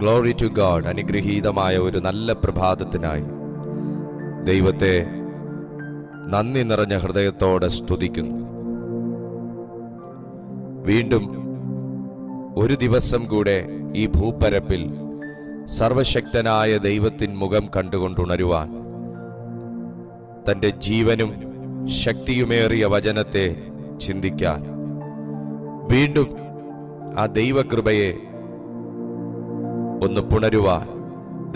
Glory to God. അനുഗ്രഹീതമായ ഒരു നല്ല പ്രഭാതത്തിനായി ദൈവത്തെ നന്ദി നിറഞ്ഞ ഹൃദയത്തോടെ സ്തുതിക്കുന്നു. വീണ്ടും ഒരു ദിവസം കൂടെ ഈ ഭൂപരപ്പിൽ സർവശക്തനായ ദൈവത്തിൻ മുഖം കണ്ടുകൊണ്ടുണരുവാൻ, തൻ്റെ ജീവനും ശക്തിയുമേറിയ വചനത്തെ ചിന്തിക്കാൻ, വീണ്ടും ആ ദൈവകൃപയെ ഒന്ന് പുണരുവാൻ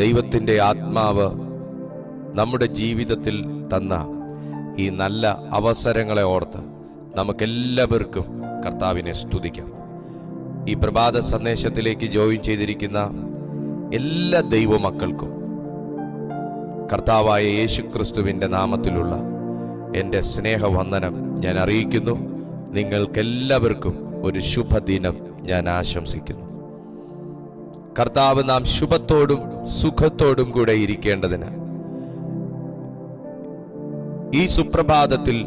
ദൈവത്തിൻ്റെ ആത്മാവ് നമ്മുടെ ജീവിതത്തിൽ തന്ന ഈ നല്ല അവസരങ്ങളെ ഓർത്ത് നമുക്കെല്ലാവർക്കും കർത്താവിനെ സ്തുതിക്കാം. ഈ പ്രഭാത സന്ദേശത്തിലേക്ക് ജോയിൻ ചെയ്തിരിക്കുന്ന എല്ലാ ദൈവമക്കൾക്കും കർത്താവായ യേശുക്രിസ്തുവിൻ്റെ നാമത്തിലുള്ള എൻ്റെ സ്നേഹവന്ദനം ഞാൻ അറിയിക്കുന്നു. നിങ്ങൾക്കെല്ലാവർക്കും ഒരു ശുഭദിനം ഞാൻ ആശംസിക്കുന്നു. കർത്താവ് നാം ശുഭത്തോടും സുഖത്തോടും കൂടെ ഇരിക്കേണ്ടതിന് ഈ സുപ്രഭാതത്തിൽ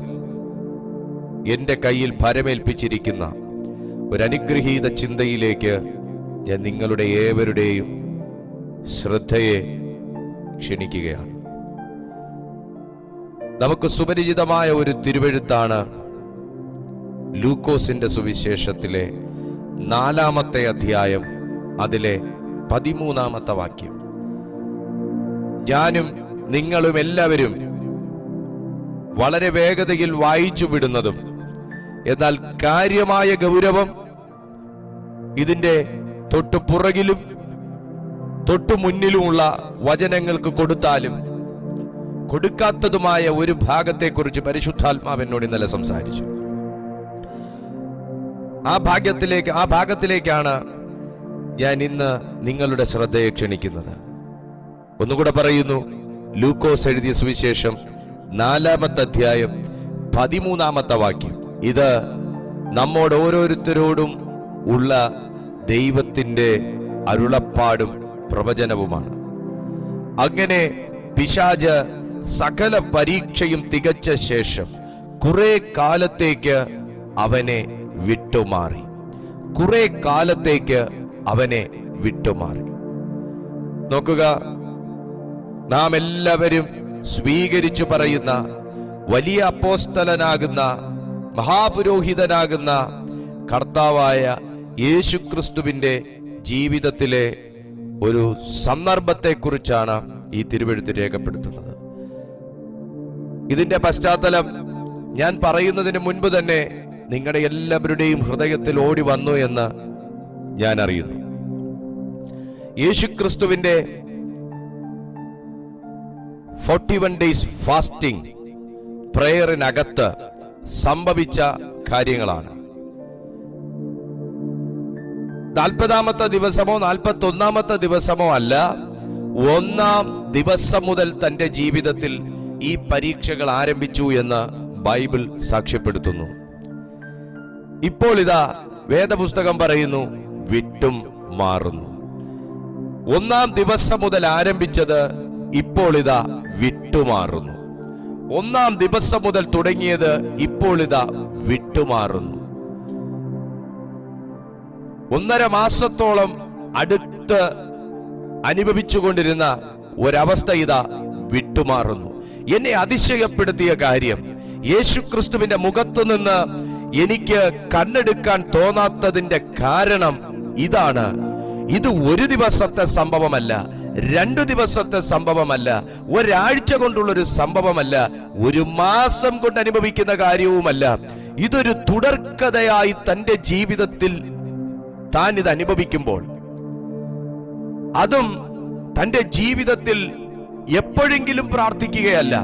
എൻ്റെ കയ്യിൽ ഭരമേൽപ്പിച്ചിരിക്കുന്ന ഒരനുഗ്രഹീത ചിന്തയിലേക്ക് ഞാൻ നിങ്ങളുടെ ഏവരുടെയും ശ്രദ്ധയെ ക്ഷണിക്കുകയാണ്. നമുക്ക് സുപരിചിതമായ ഒരു തിരുവെഴുത്താണ് ലൂക്കോസിന്റെ സുവിശേഷത്തിലെ 4-ാമത്തെ അധ്യായം, അതിലെ 13-ാമത്തെ വാക്യം. ഞാനും നിങ്ങളും എല്ലാവരും വളരെ വേഗതയിൽ വായിച്ചു വിടുന്നതും എന്നാൽ കാര്യമായ ഗൗരവം ഇതിന്റെ തൊട്ടു പുറകിലും തൊട്ടു മുന്നിലുമുള്ള വചനങ്ങൾക്ക് കൊടുത്താലും കൊടുക്കാത്തതുമായ ഒരു ഭാഗത്തെക്കുറിച്ച് പരിശുദ്ധാത്മാവ് എന്നോട് ഇന്നലെ സംസാരിച്ചു. ആ ഭാഗത്തിലേക്കാണ് ഞാൻ ഇന്ന് നിങ്ങളുടെ ശ്രദ്ധയെ ക്ഷണിക്കുന്നത്. ഒന്നുകൂടെ പറയുന്നു, ലൂക്കോസ് എഴുതിയ സുവിശേഷം 4-ാമത്തെ അധ്യായം 13-ാമത്തെ വാക്യം. ഇത് നമ്മോട് ഓരോരുത്തരോടും ഉള്ള ദൈവത്തിൻ്റെ അരുളപ്പാടും പ്രവചനവുമാണ്. അങ്ങനെ പിശാച് സകല പരീക്ഷയും തികച്ച ശേഷം കുറെ കാലത്തേക്ക് അവനെ വിട്ടുമാറി. നോക്കുക, നാം എല്ലാവരും സ്വീകരിച്ചു പറയുന്ന വലിയ അപ്പോസ്തലനാകുന്ന മഹാപുരോഹിതനാകുന്ന കർത്താവായ യേശുക്രിസ്തുവിന്റെ ജീവിതത്തിലെ ഒരു സന്ദർഭത്തെക്കുറിച്ചാണ് ഈ തിരുവെഴുത്ത് രേഖപ്പെടുത്തുന്നത്. ഇതിന്റെ പശ്ചാത്തലം ഞാൻ പറയുന്നതിന് മുൻപ് തന്നെ നിങ്ങളുടെ എല്ലാവരുടെയും ഹൃദയത്തിൽ ഓടി വന്നു എന്ന് ഞാൻ അറിയുന്നു. യേശുക്രിസ്തുവിന്റെ 41 ഡേയ്സ് ഫാസ്റ്റിംഗ് പ്രേയറിനകത്ത് സംഭവിച്ച കാര്യങ്ങളാണ്. 40-ാമത്തെ ദിവസമോ 41-ാമത്തെ ദിവസമോ അല്ല, 1-ാം ദിവസം മുതൽ തന്റെ ജീവിതത്തിൽ ഈ പരീക്ഷകൾ ആരംഭിച്ചു എന്ന് ബൈബിൾ സാക്ഷ്യപ്പെടുത്തുന്നു. ഇപ്പോൾ ഇതാ വേദപുസ്തകം പറയുന്നു, വിട്ടും മാറുന്നു. 1-ാം ദിവസം മുതൽ ആരംഭിച്ചത് ഇപ്പോൾ ഇതാ വിട്ടുമാറുന്നു. 1-ാം ദിവസം മുതൽ തുടങ്ങിയത് ഇപ്പോൾ ഇതാ വിട്ടുമാറുന്നു. 1.5 മാസത്തോളം അടുത്ത് അനുഭവിച്ചുകൊണ്ടിരുന്ന ഒരവസ്ഥ ഇതാ വിട്ടുമാറുന്നു. എന്നെ അതിശയപ്പെടുത്തിയ കാര്യം, യേശുക്രിസ്തുവിന്റെ മുഖത്തു നിന്ന് എനിക്ക് കണ്ണെടുക്കാൻ തോന്നാത്തതിന്റെ കാരണം ഇതാണ്. ഇത് ഒരു ദിവസത്തെ സംഭവമല്ല, 2 ദിവസത്തെ സംഭവമല്ല, ഒരാഴ്ച കൊണ്ടുള്ളൊരു സംഭവമല്ല, 1 മാസം കൊണ്ട് അനുഭവിക്കുന്ന കാര്യവുമല്ല. ഇതൊരു തുടർക്കഥയായി തന്റെ ജീവിതത്തിൽ താൻ ഇത് അനുഭവിക്കുമ്പോൾ, അതും തന്റെ ജീവിതത്തിൽ എപ്പോഴെങ്കിലും പ്രാർത്ഥിക്കുകയല്ല,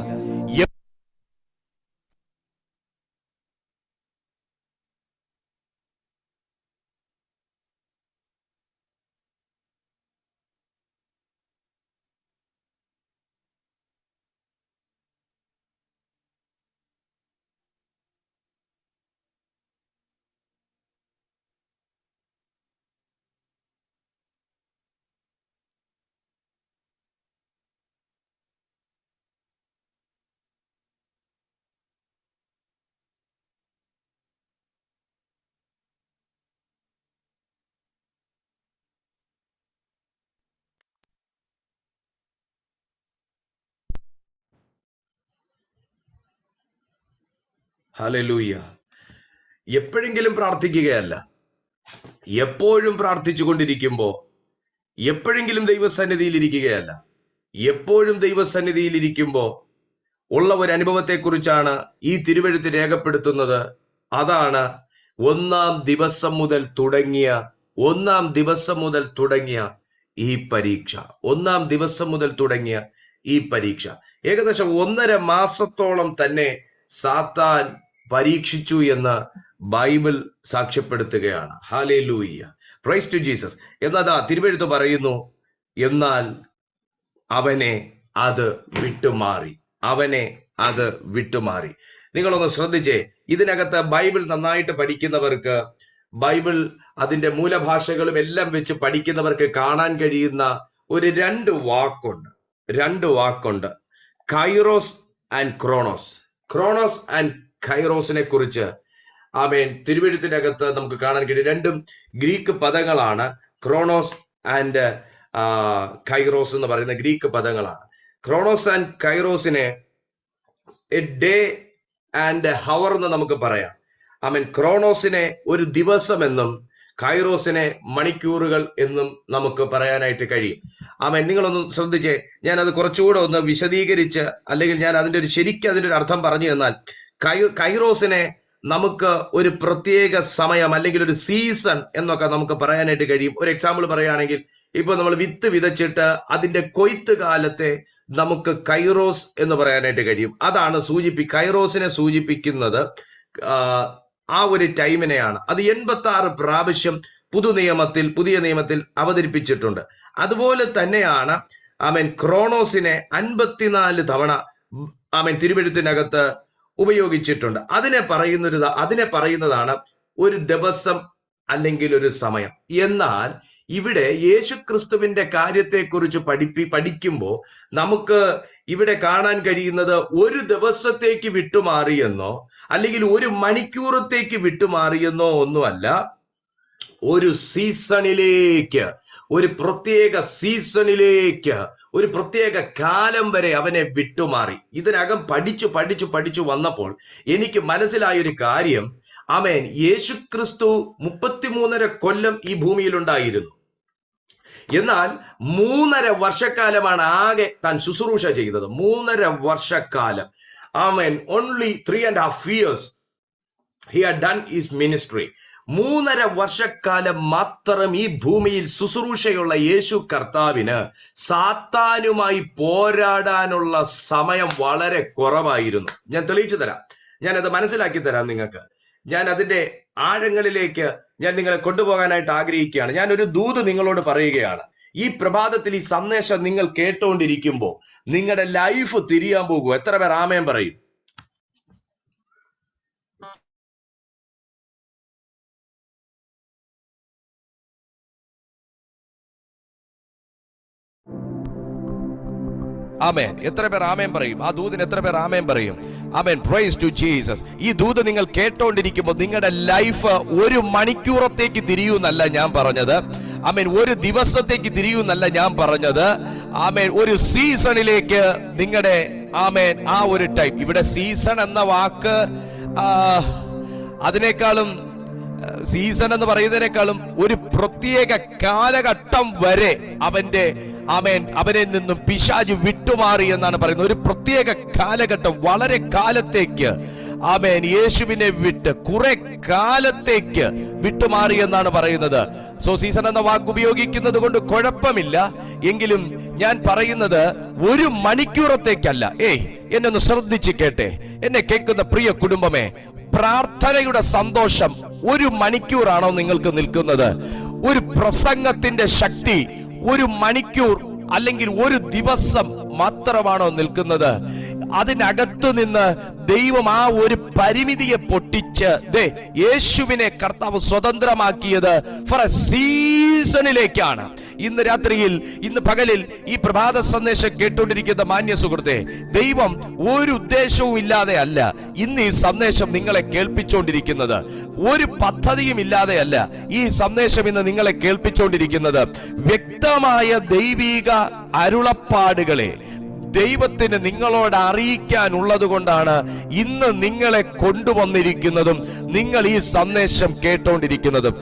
ഹല്ലേലൂയ. എപ്പോഴെങ്കിലും പ്രാർത്ഥിക്കുകയല്ല, എപ്പോഴും പ്രാർത്ഥിച്ചു കൊണ്ടിരിക്കുമ്പോൾ എപ്പോഴെങ്കിലും ദൈവസന്നിധിയിൽ ഇരിക്കുകയല്ല, എപ്പോഴും ദൈവസന്നിധിയിൽ ഇരിക്കുമ്പോൾ ഉള്ള ഒരു അനുഭവത്തെക്കുറിച്ചാണ് ഈ തിരുവെഴുത്ത് രേഖപ്പെടുത്തുന്നത്. അതാണ് ഒന്നാം ദിവസം മുതൽ തുടങ്ങിയ ഈ പരീക്ഷ. ഒന്നാം ദിവസം മുതൽ തുടങ്ങിയ ഈ പരീക്ഷ ഏകദേശം 1.5 മാസത്തോളം തന്നെ സാത്താൻ പരീക്ഷിച്ചു എന്ന് ബൈബിൾ സാക്ഷ്യപ്പെടുത്തുകയാണ്. Hallelujah, praise to Jesus. എന്നതാ തിരുവെഴുത്ത് പറയുന്നു, എന്നാൽ അവനെ അത് വിട്ടുമാറി. നിങ്ങളൊന്ന് ശ്രദ്ധിച്ചേ. ഇതിനകത്ത് ബൈബിൾ നന്നായിട്ട് പഠിക്കുന്നവർക്ക്, ബൈബിൾ അതിന്റെ മൂലഭാഷകളും എല്ലാം വെച്ച് പഠിക്കുന്നവർക്ക് കാണാൻ കഴിയുന്ന ഒരു രണ്ട് വാക്കുണ്ട്. Kairos and chronos. Chronos and കൈറോസിനെ കുറിച്ച് തിരുവെഴുത്തിനകത്ത് നമുക്ക് കാണാൻ കഴിയും. രണ്ടും ഗ്രീക്ക് പദങ്ങളാണ്. ക്രോണോസ് ആൻഡ് കൈറോസ് എന്ന് പറയുന്ന ഗ്രീക്ക് പദങ്ങളാണ്. ക്രോണോസ് ആൻഡ് കൈറോസിനെ എ ഡേ ആൻഡ് ഹവർ എന്ന് നമുക്ക് പറയാം. ക്രോണോസിനെ ഒരു ദിവസം എന്നും കൈറോസിനെ മണിക്കൂറുകൾ എന്നും നമുക്ക് പറയാനായിട്ട് കഴിയും. നിങ്ങളൊന്ന് ശ്രദ്ധിച്ചേ. ഞാൻ അത് കുറച്ചുകൂടെ ഒന്ന് വിശദീകരിച്ച്, അല്ലെങ്കിൽ ഞാൻ അതിന്റെ ഒരു അർത്ഥം പറഞ്ഞു തന്നാൽ, കൈറോസിനെ നമുക്ക് ഒരു പ്രത്യേക സമയം അല്ലെങ്കിൽ ഒരു സീസൺ എന്നൊക്കെ നമുക്ക് പറയാനായിട്ട് കഴിയും. ഒരു എക്സാമ്പിൾ പറയുകയാണെങ്കിൽ, ഇപ്പൊ നമ്മൾ വിത്ത് വിതച്ചിട്ട് അതിന്റെ കൊയ്ത്ത് കാലത്തെ നമുക്ക് കൈറോസ് എന്ന് പറയാനായിട്ട് കഴിയും. അതാണ് കൈറോസിനെ സൂചിപ്പിക്കുന്നത് ആ ഒരു ടൈമിനെയാണ്. അത് 86 പ്രാവശ്യം പുതിയ നിയമത്തിൽ അവതരിപ്പിച്ചിട്ടുണ്ട്. അതുപോലെ തന്നെയാണ് ക്രോണോസിനെ 54 തവണ തിരുവെഴുത്തിനകത്ത് ഉപയോഗിച്ചിട്ടുണ്ട്. അതിനെ പറയുന്നതാണ് ഒരു ദിവസം അല്ലെങ്കിൽ ഒരു സമയം. എന്നാൽ ഇവിടെ യേശുക്രിസ്തുവിന്റെ കാര്യത്തെക്കുറിച്ച് പഠിക്കുമ്പോൾ നമുക്ക് ഇവിടെ കാണാൻ കഴിയുന്നത് ഒരു ദിവസത്തേക്ക് വിട്ടുമാറിയെന്നോ അല്ലെങ്കിൽ ഒരു മണിക്കൂറത്തേക്ക് വിട്ടുമാറിയെന്നോ ഒന്നുമല്ല, ഒരു സീസണിലേക്ക്, ഒരു പ്രത്യേക കാലം വരെ അവനെ വിട്ടുമാറി. ഇതിനകം പഠിച്ചു വന്നപ്പോൾ എനിക്ക് മനസ്സിലായൊരു കാര്യം, യേശുക്രിസ്തു 33.5 കൊല്ലം ഈ ഭൂമിയിലുണ്ടായിരുന്നു. എന്നാൽ 3.5 വർഷക്കാലമാണ് ആകെ താൻ ശുശ്രൂഷ ചെയ്തത്. 3.5 വർഷക്കാലം. Only 3.5 years he had done his ministry. 3.5 വർഷക്കാലം മാത്രം ഈ ഭൂമിയിൽ ശുശ്രൂഷയുള്ള യേശു കർത്താവിന് സാത്താനുമായി പോരാടാനുള്ള സമയം വളരെ കുറവായിരുന്നു. ഞാൻ തെളിയിച്ചു തരാം, ഞാനത് മനസ്സിലാക്കി തരാം നിങ്ങൾക്ക്. ഞാൻ അതിന്റെ ആഴങ്ങളിലേക്ക് ഞാൻ നിങ്ങളെ കൊണ്ടുപോകാനായിട്ട് ആഗ്രഹിക്കുകയാണ്. ഞാനൊരു ദൂത് നിങ്ങളോട് പറയുകയാണ്. ഈ പ്രഭാതത്തിൽ ഈ സന്ദേശം നിങ്ങൾ കേട്ടുകൊണ്ടിരിക്കുമ്പോൾ നിങ്ങളുടെ ലൈഫ് തിരിയാൻ പോകും. എത്ര പേർ ആമേൻ പറയും? ആമേൻ. എത്ര പേർ ആമേൻ പറയും? ആ ദൂതിന് എത്ര പേർ ആമേൻ പറയും? ആമേൻ, പ്രൈസ് ടു ജീസസ്. ഈ ദൂത് നിങ്ങൾ കേട്ടോണ്ടിരിക്കുമ്പോൾ നിങ്ങളുടെ ലൈഫ് ഒരു മണിക്കൂറത്തേക്ക് തിരിയൂന്നല്ല ഞാൻ പറഞ്ഞത്. ഒരു ദിവസത്തേക്ക് തിരിയൂന്നല്ല ഞാൻ പറഞ്ഞത്. ഒരു സീസണിലേക്ക് നിങ്ങളുടെ ആ ഒരു ടൈം. ഇവിടെ സീസൺ എന്ന വാക്ക് അതിനേക്കാളും, സീസൺ എന്ന് പറയുന്നതിനേക്കാളും ഒരു പ്രത്യേക കാലഘട്ടം വരെ അവനെ നിന്നും പിശാച് വിട്ടുമാറി എന്നാണ് പറയുന്നത്. ഒരു പ്രത്യേക കാലഘട്ടം, വളരെ കാലത്തേക്ക് യേശുവിനെ വിട്ട് കുറെ കാലത്തേക്ക് വിട്ടുമാറി എന്നാണ് പറയുന്നത്. സീസൺ എന്ന വാക്ക് ഉപയോഗിക്കുന്നത് കൊണ്ട് കുഴപ്പമില്ല. എങ്കിലും ഞാൻ പറയുന്നത് ഒരു മണിക്കൂറത്തേക്കല്ല. എന്നെ ഒന്ന് ശ്രദ്ധിച്ച് കേട്ടെ, എന്നെ കേൾക്കുന്ന പ്രിയ കുടുംബമേ. പ്രാർത്ഥനയുടെ സന്തോഷം 1 മണിക്കൂറാണോ നിങ്ങൾക്ക് നിൽക്കുന്നത്? ഒരു പ്രസംഗത്തിന്റെ ശക്തി 1 മണിക്കൂർ അല്ലെങ്കിൽ ഒരു ദിവസം മാത്രമാണോ നിൽക്കുന്നത്? അതിനകത്തു നിന്ന് ദൈവം ആ ഒരു പരിമിതിയെ പൊട്ടിച്ച് യേശുവിനെ കർത്താവ് സ്വതന്ത്രമാക്കിയത് ഫോർ എ സീസണിലേക്കാണ്. ഇന്ന് രാത്രിയിൽ, ഇന്ന് പകലിൽ ഈ പ്രഭാത സന്ദേശം കേട്ടുകൊണ്ടിരിക്കുന്ന മാന്യ സുഹൃത്തെ, ദൈവം ഒരു ഉദ്ദേശവും ഇല്ലാതെ അല്ല ഇന്ന് ഈ സന്ദേശം നിങ്ങളെ കേൾപ്പിച്ചുകൊണ്ടിരിക്കുന്നത്. ഒരു പദ്ധതിയും ഇല്ലാതെ അല്ല ഈ സന്ദേശം ഇന്ന് നിങ്ങളെ കേൾപ്പിച്ചുകൊണ്ടിരിക്കുന്നത്. വ്യക്തമായ ദൈവിക അരുളപ്പാടുകളെ, ദൈവത്തിന് നിങ്ങളോട് അറിയിക്കാനുള്ളത് കൊണ്ടാണ് ഇന്ന് നിങ്ങളെ കൊണ്ടുവന്നിരിക്കുന്നതും നിങ്ങൾ ഈ സന്ദേശം കേട്ടോണ്ടിരിക്കുന്നതും.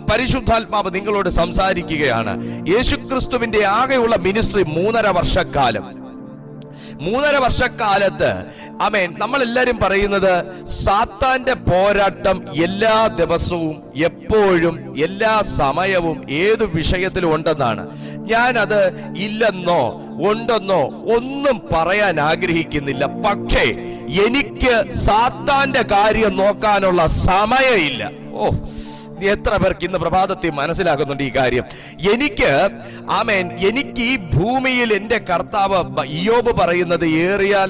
പരിശുദ്ധാത്മാവ് നിങ്ങളോട് സംസാരിക്കുകയാണ്. യേശുക്രിസ്തുവിന്റെ ആകെയുള്ള മിനിസ്ട്രി 3.5 വർഷക്കാലം. 3.5 വർഷക്കാലത്ത് ആമേൻ, നമ്മളെല്ലാരും പറയുന്നത് സാത്താന്റെ പോരാട്ടം എല്ലാ ദിവസവും, എപ്പോഴും, എല്ലാ സമയവും, ഏതു വിഷയത്തിലും ഉണ്ടെന്നാണ്. ഞാനത് ഇല്ലെന്നോ ഉണ്ടെന്നോ ഒന്നും പറയാൻ ആഗ്രഹിക്കുന്നില്ല. പക്ഷേ എനിക്ക് സാത്താന്റെ കാര്യം നോക്കാനുള്ള സമയമില്ല. എത്ര പേർക്ക് ഇന്ന് പ്രഭാതത്തിൽ മനസ്സിലാക്കുന്നുണ്ട് ഈ കാര്യം? എനിക്ക് ഈ ഭൂമിയിൽ എൻ്റെ കർത്താവ്, ഇയ്യോബ് പറയുന്നത് ഏറിയാൽ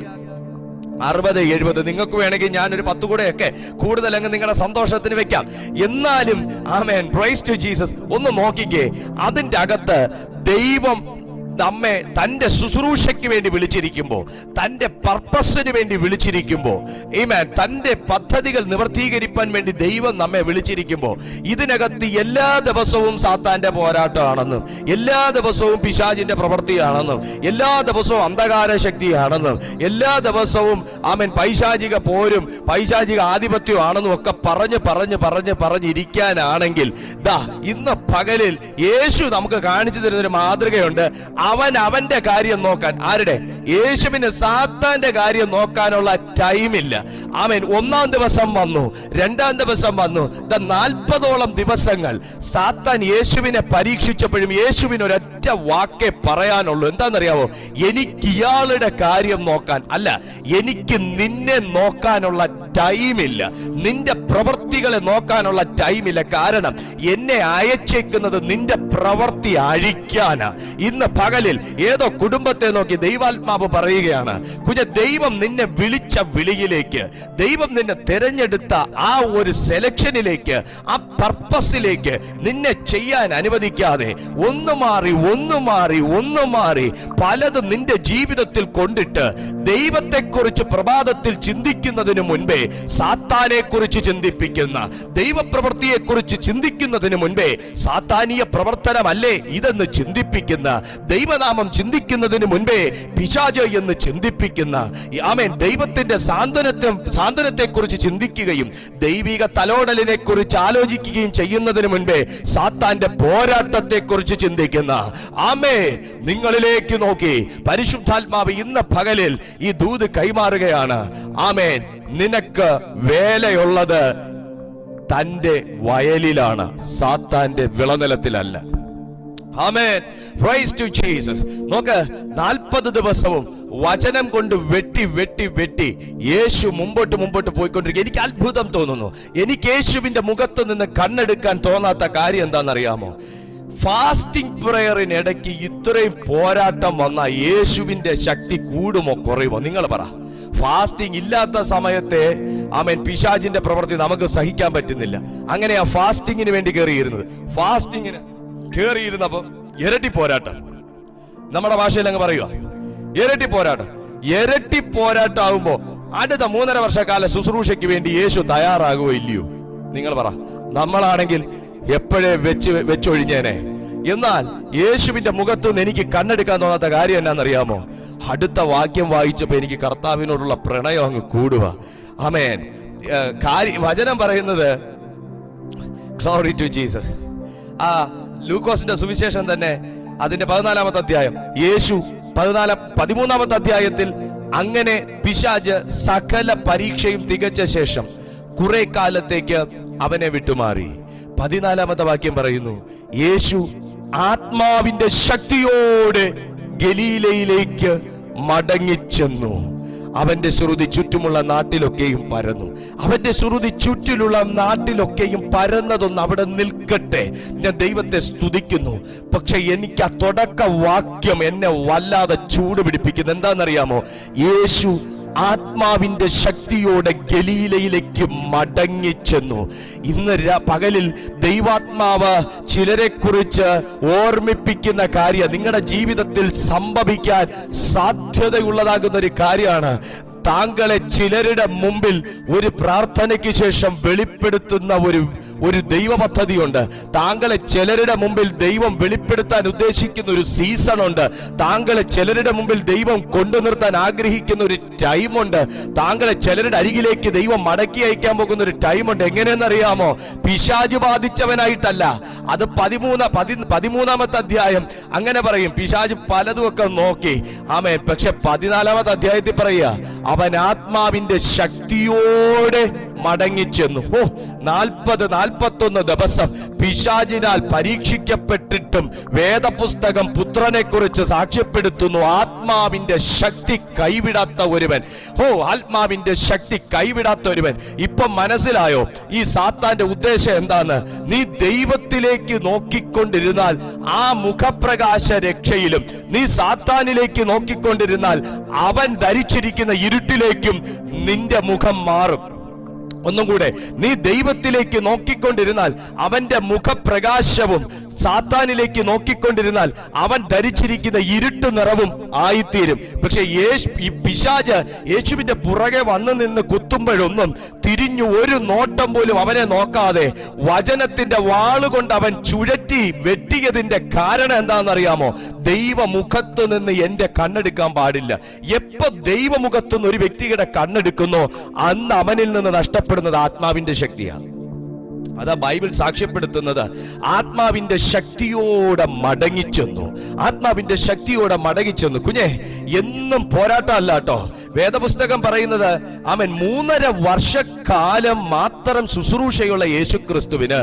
60-70, നിങ്ങൾക്ക് വേണമെങ്കിൽ ഞാനൊരു 10 കൂടെയൊക്കെ കൂടുതൽ അങ്ങ് നിങ്ങളുടെ സന്തോഷത്തിന് വെക്കാം. എന്നാലും ആമേൻ, പ്രൈസ് ടു ജീസസ്. ഒന്ന് നോക്കിക്കേ, അതിൻ്റെ അകത്ത് ദൈവം നമ്മെ തന്റെ ശുശ്രൂഷയ്ക്ക് വേണ്ടി വിളിച്ചിരിക്കുമ്പോൾ, തന്റെ പർപ്പസിന് വേണ്ടി വിളിച്ചിരിക്കുമ്പോൾ, ആമേൻ, തന്റെ പദ്ധതികൾ നിവർത്തീകരിക്കാൻ വേണ്ടി ദൈവം നമ്മെ വിളിച്ചിരിക്കുമ്പോൾ, ഇതിനകത്ത് എല്ലാ ദിവസവും സാത്താന്റെ പോരാട്ടമാണെന്നും, എല്ലാ ദിവസവും പിശാചിന്റെ പ്രവൃത്തിയാണെന്നും, എല്ലാ ദിവസവും അന്ധകാര ശക്തിയാണെന്നും, എല്ലാ ദിവസവും ആമേൻ പൈശാചിക പോരും പൈശാചിക ആധിപത്യമാണെന്നും ഒക്കെ പറഞ്ഞിരിക്കാനാണെങ്കിൽ ദാ ഇന്ന് പകലിൽ യേശു നമുക്ക് കാണിച്ചു തരുന്നൊരു മാതൃകയുണ്ട്. അവന്റെ കാര്യം നോക്കാൻ. ആരുടെ? യേശുവിന് സാത്താന്റെ കാര്യം നോക്കാനുള്ള ടൈമില്ല. ആമേൻ. 1-ാം ദിവസം വന്നു, 2-ാം ദിവസം വന്നു, 40ഓളം ദിവസങ്ങൾ സാത്താൻ യേശുവിനെ പരീക്ഷിച്ചപ്പോഴും യേശുവിന് ഒരൊറ്റ വാക്കേ പറയാനുള്ളൂ. എന്താണെന്നറിയാവോ? എനിക്ക് ഇയാളുടെ കാര്യം നോക്കാൻ അല്ല, എനിക്ക് നിന്നെ നോക്കാനുള്ള ടൈമില്ല, നിന്റെ പ്രവൃത്തികളെ നോക്കാനുള്ള ടൈമില്ല. കാരണം എന്നെ അയച്ചേക്കുന്നത് നിന്റെ പ്രവൃത്തി അഴിക്കാനാ. ഇന്ന് പകലിൽ ഏതോ കുടുംബത്തെ നോക്കി ദൈവാത്മാവ് പറയുകയാണ്, ദൈവം നിന്നെ വിളിച്ച വിളിയിലേക്ക്, ദൈവം നിന്നെ തിരഞ്ഞെടുത്ത ആ ഒരു സെലക്ഷനിലേക്ക്, ആ പർപ്പസിലേക്ക് നിന്നെ ചെയ്യാൻ അനുവദിക്കാതെ ഒന്ന് മാറി പലതും നിന്റെ ജീവിതത്തിൽ കൊണ്ടിട്ട് ദൈവത്തെക്കുറിച്ച് പ്രഭാതത്തിൽ ചിന്തിക്കുന്നതിന് മുൻപേ സാത്താനെ കുറിച്ച് ചിന്തിപ്പിക്കുന്ന, ദൈവപ്രവൃത്തിയെ കുറിച്ച് ചിന്തിക്കുന്നതിന് മുൻപേ സാത്താനീയ പ്രവർത്തനമല്ലേ ഇതെന്ന് ചിന്തിപ്പിക്കുന്ന, ദൈവനാമം ചിന്തിക്കുന്നതിന് മുൻപേ പിശാച് എന്ന് ചിന്തിപ്പിക്കുന്ന, ആമേൻ, ദൈവത്തിന്റെ സാന്ത്വനത്തെ കുറിച്ച് ചിന്തിക്കുകയും ദൈവിക തലോടലിനെ കുറിച്ച് ആലോചിക്കുകയും ചെയ്യുന്നതിന് മുൻപേ സാത്താന്റെ പോരാട്ടത്തെ കുറിച്ച് ചിന്തിക്കുന്ന, ആമേൻ, നിങ്ങളിലേക്ക് നോക്കി പരിശുദ്ധാത്മാവ് ഇന്ന് പകലിൽ ഈ ദൂത് കൈമാറുകയാണ്. ആമേൻ, നിനക്ക് വേലയുള്ളത് തന്റെ വയലിലാണ്, സാത്താന്റെ വിളനിലത്തിലല്ല. ആമേൻ, പ്രൈസ് ടു ജീസസ്. നോക്ക്, 40 ദിവസവും വചനം കൊണ്ട് വെട്ടി യേശു മുമ്പോട്ട് പോയിക്കൊണ്ടിരിക്കുക. എനിക്ക് അത്ഭുതം തോന്നുന്നു. എനിക്ക് യേശുവിന്റെ മുഖത്ത് നിന്ന് കണ്ണെടുക്കാൻ തോന്നാത്ത കാര്യം എന്താണെന്നറിയാമോ? ഫാസ്റ്റിംഗ് പ്രയറിനിടയ്ക്ക് ഇത്രയും പോരാട്ടം വന്ന യേശുവിന്റെ ശക്തി കൂടുമോ കുറയുമോ? നിങ്ങൾ പറ. ഫാസ്റ്റിംഗ് ഇല്ലാത്ത സമയത്തെ ആമേൻ പിശാചിന്റെ പ്രവൃത്തി നമുക്ക് സഹിക്കാൻ പറ്റുന്നില്ല. അങ്ങനെയാ ഫാസ്റ്റിങ്ങിന് വേണ്ടി കയറിയിരുന്നത്. ഫാസ്റ്റിങ്ങിന് കയറിയിരുന്നപ്പോ ഇരട്ടി പോരാട്ടം. നമ്മുടെ ഭാഷയിൽ അങ്ങ് പറയുക, ഇരട്ടി പോരാട്ടം ആകുമ്പോ അടുത്ത 3.5 വർഷക്കാല ശുശ്രൂഷയ്ക്ക് വേണ്ടി യേശു തയ്യാറാകുമോ ഇല്ലയോ? നിങ്ങൾ പറ. നമ്മളാണെങ്കിൽ എപ്പോഴേ വെച്ചൊഴിഞ്ഞേനെ. എന്നാൽ യേശുവിന്റെ മുഖത്തു നിന്ന് എനിക്ക് കണ്ണെടുക്കാൻ തോന്നാത്ത കാര്യം എന്നാന്നറിയാമോ? അടുത്ത വാക്യം വായിച്ചപ്പോ എനിക്ക് കർത്താവിനോടുള്ള പ്രണയം അങ്ങ് കൂടുക. ആമേൻ. വചനം പറയുന്നത്, ഗ്ലോറി ടു ജീസസ്. ലൂക്കോസിന്റെ സുവിശേഷം തന്നെ അതിന്റെ 14-ാമത്തെ അധ്യായം, യേശു 13-ാമത്തെ അധ്യായത്തിൽ അങ്ങനെ പിശാച് സകല പരീക്ഷയും തികച്ച ശേഷം കുറെ കാലത്തേക്ക് അവനെ വിട്ടുമാറി. 14-ാമത്തെ വാക്യം പറയുന്നു, യേശു ആത്മാവിന്റെ ശക്തിയോടെ ഗലീലയിലേക്ക് മടങ്ങിച്ചെന്നു. അവന്റെ ശ്രുതി ചുറ്റുമുള്ള നാട്ടിലൊക്കെയും പരന്നു. അവന്റെ ശ്രുതി ചുറ്റിലുള്ള നാട്ടിലൊക്കെയും പരന്നതൊന്ന് അവിടെ നിൽക്കട്ടെ. ഞാൻ ദൈവത്തെ സ്തുതിക്കുന്നു. പക്ഷെ എനിക്ക് ആ തുടക്ക വാക്യം എന്നെ വല്ലാതെ ചൂട് പിടിപ്പിക്കുന്നു. എന്താണെന്നറിയാമോ? യേശു ആത്മാവിന്റെ ശക്തിയോടെ ഗലീലയിലേക്ക് മടങ്ങിച്ചെന്നു. ഇന്ന് പകലിൽ ദൈവാത്മാവ് ചിലരെ കുറിച്ച് ഓർമ്മിപ്പിക്കുന്ന കാര്യം നിങ്ങളുടെ ജീവിതത്തിൽ സംഭവിക്കാൻ സാധ്യതയുള്ളതാകുന്ന ഒരു കാര്യമാണ്. താങ്കളെ ചിലരുടെ മുമ്പിൽ ഒരു പ്രാർത്ഥനയ്ക്ക് ശേഷം വെളിപ്പെടുത്തുന്ന ഒരു ദൈവ പദ്ധതിയുണ്ട്. താങ്കളെ ചിലരുടെ മുമ്പിൽ ദൈവം വെളിപ്പെടുത്താൻ ഉദ്ദേശിക്കുന്ന ഒരു സീസൺ ഉണ്ട്. താങ്കളെ ചിലരുടെ മുമ്പിൽ ദൈവം കൊണ്ടു നിർത്താൻ ആഗ്രഹിക്കുന്ന ഒരു ടൈമുണ്ട്. താങ്കളെ ചിലരുടെ അരികിലേക്ക് ദൈവം മടക്കി അയക്കാൻ പോകുന്ന ഒരു ടൈമുണ്ട്. എങ്ങനെയെന്നറിയാമോ? പിശാച് ബാധിച്ചവനായിട്ടല്ല. അത് 13-ാമത്തെ അധ്യായം അങ്ങനെ പറയും. പിശാച് പലതുമൊക്കെ നോക്കി. ആമേൻ. പക്ഷെ 14-ാമത്തെ അധ്യായത്തിൽ പറയുക, അവൻ ആത്മാവിന്റെ ശക്തിയോടെ മടങ്ങിച്ചെന്നു. 40-41 ദിവസം പിശാചിനാൽ പരീക്ഷിക്കപ്പെട്ടിട്ടും വേദപുസ്തകം പുത്രനെ കുറിച്ച് സാക്ഷ്യപ്പെടുത്തുന്നു. ആത്മാവിന്റെ ശക്തി കൈവിടാത്ത ഒരുവൻ. ആത്മാവിന്റെ ശക്തി കൈവിടാത്ത ഒരുവൻ. ഇപ്പം മനസ്സിലായോ ഈ സാത്താന്റെ ഉദ്ദേശം എന്താന്ന്? നീ ദൈവത്തിലേക്ക് നോക്കിക്കൊണ്ടിരുന്നാൽ ആ മുഖപ്രകാശ രക്ഷയിലും, നീ സാത്താനിലേക്ക് നോക്കിക്കൊണ്ടിരുന്നാൽ അവൻ ധരിച്ചിരിക്കുന്ന ഇരുട്ടിലേക്കും നിന്റെ മുഖം മാറും. ഒന്നും കൂടെ, നീ ദൈവത്തിലേക്ക് നോക്കിക്കൊണ്ടിരുന്നാൽ അവന്റെ മുഖപ്രകാശവും സാത്താനിലേക്ക് നോക്കിക്കൊണ്ടിരുന്നാൽ അവൻ ധരിച്ചിരിക്കുന്ന ഇരുട്ട് നിറവും ആയിത്തീരും. പക്ഷെ ഈ പിശാച് യേശുവിന്റെ പുറകെ വന്നു നിന്ന് കുത്തുമ്പോഴൊന്നും തിരിഞ്ഞു ഒരു നോട്ടം പോലും അവനെ നോക്കാതെ വചനത്തിന്റെ വാളുകൊണ്ട് അവൻ ചുഴറ്റി വെട്ടിയതിന്റെ കാരണം എന്താണെന്നറിയാമോ? ദൈവമുഖത്ത് നിന്ന് എന്റെ കണ്ണെടുക്കാൻ പാടില്ല. എപ്പോ ദൈവമുഖത്ത് നിന്ന് ഒരു വ്യക്തിയുടെ കണ്ണെടുക്കുന്നോ അന്ന് അവനിൽ നിന്ന് നഷ്ടപ്പെടുന്നത് ആത്മാവിന്റെ ശക്തിയാണ്. അതാ ബൈബിൾ സാക്ഷ്യപ്പെടുത്തുന്നത്. ആത്മാവിന്റെ ശക്തിയോടെ മടങ്ങിച്ചെന്നു. ആത്മാവിന്റെ ശക്തിയോടെ മടങ്ങിച്ചെന്നു. കുഞ്ഞെ, എന്നും പോരാട്ടമല്ല കേട്ടോ. വേദപുസ്തകം പറയുന്നത് അവൻ 3.5 വർഷക്കാലം മാത്രം ശുശ്രൂഷയുള്ള യേശു ക്രിസ്തുവിന്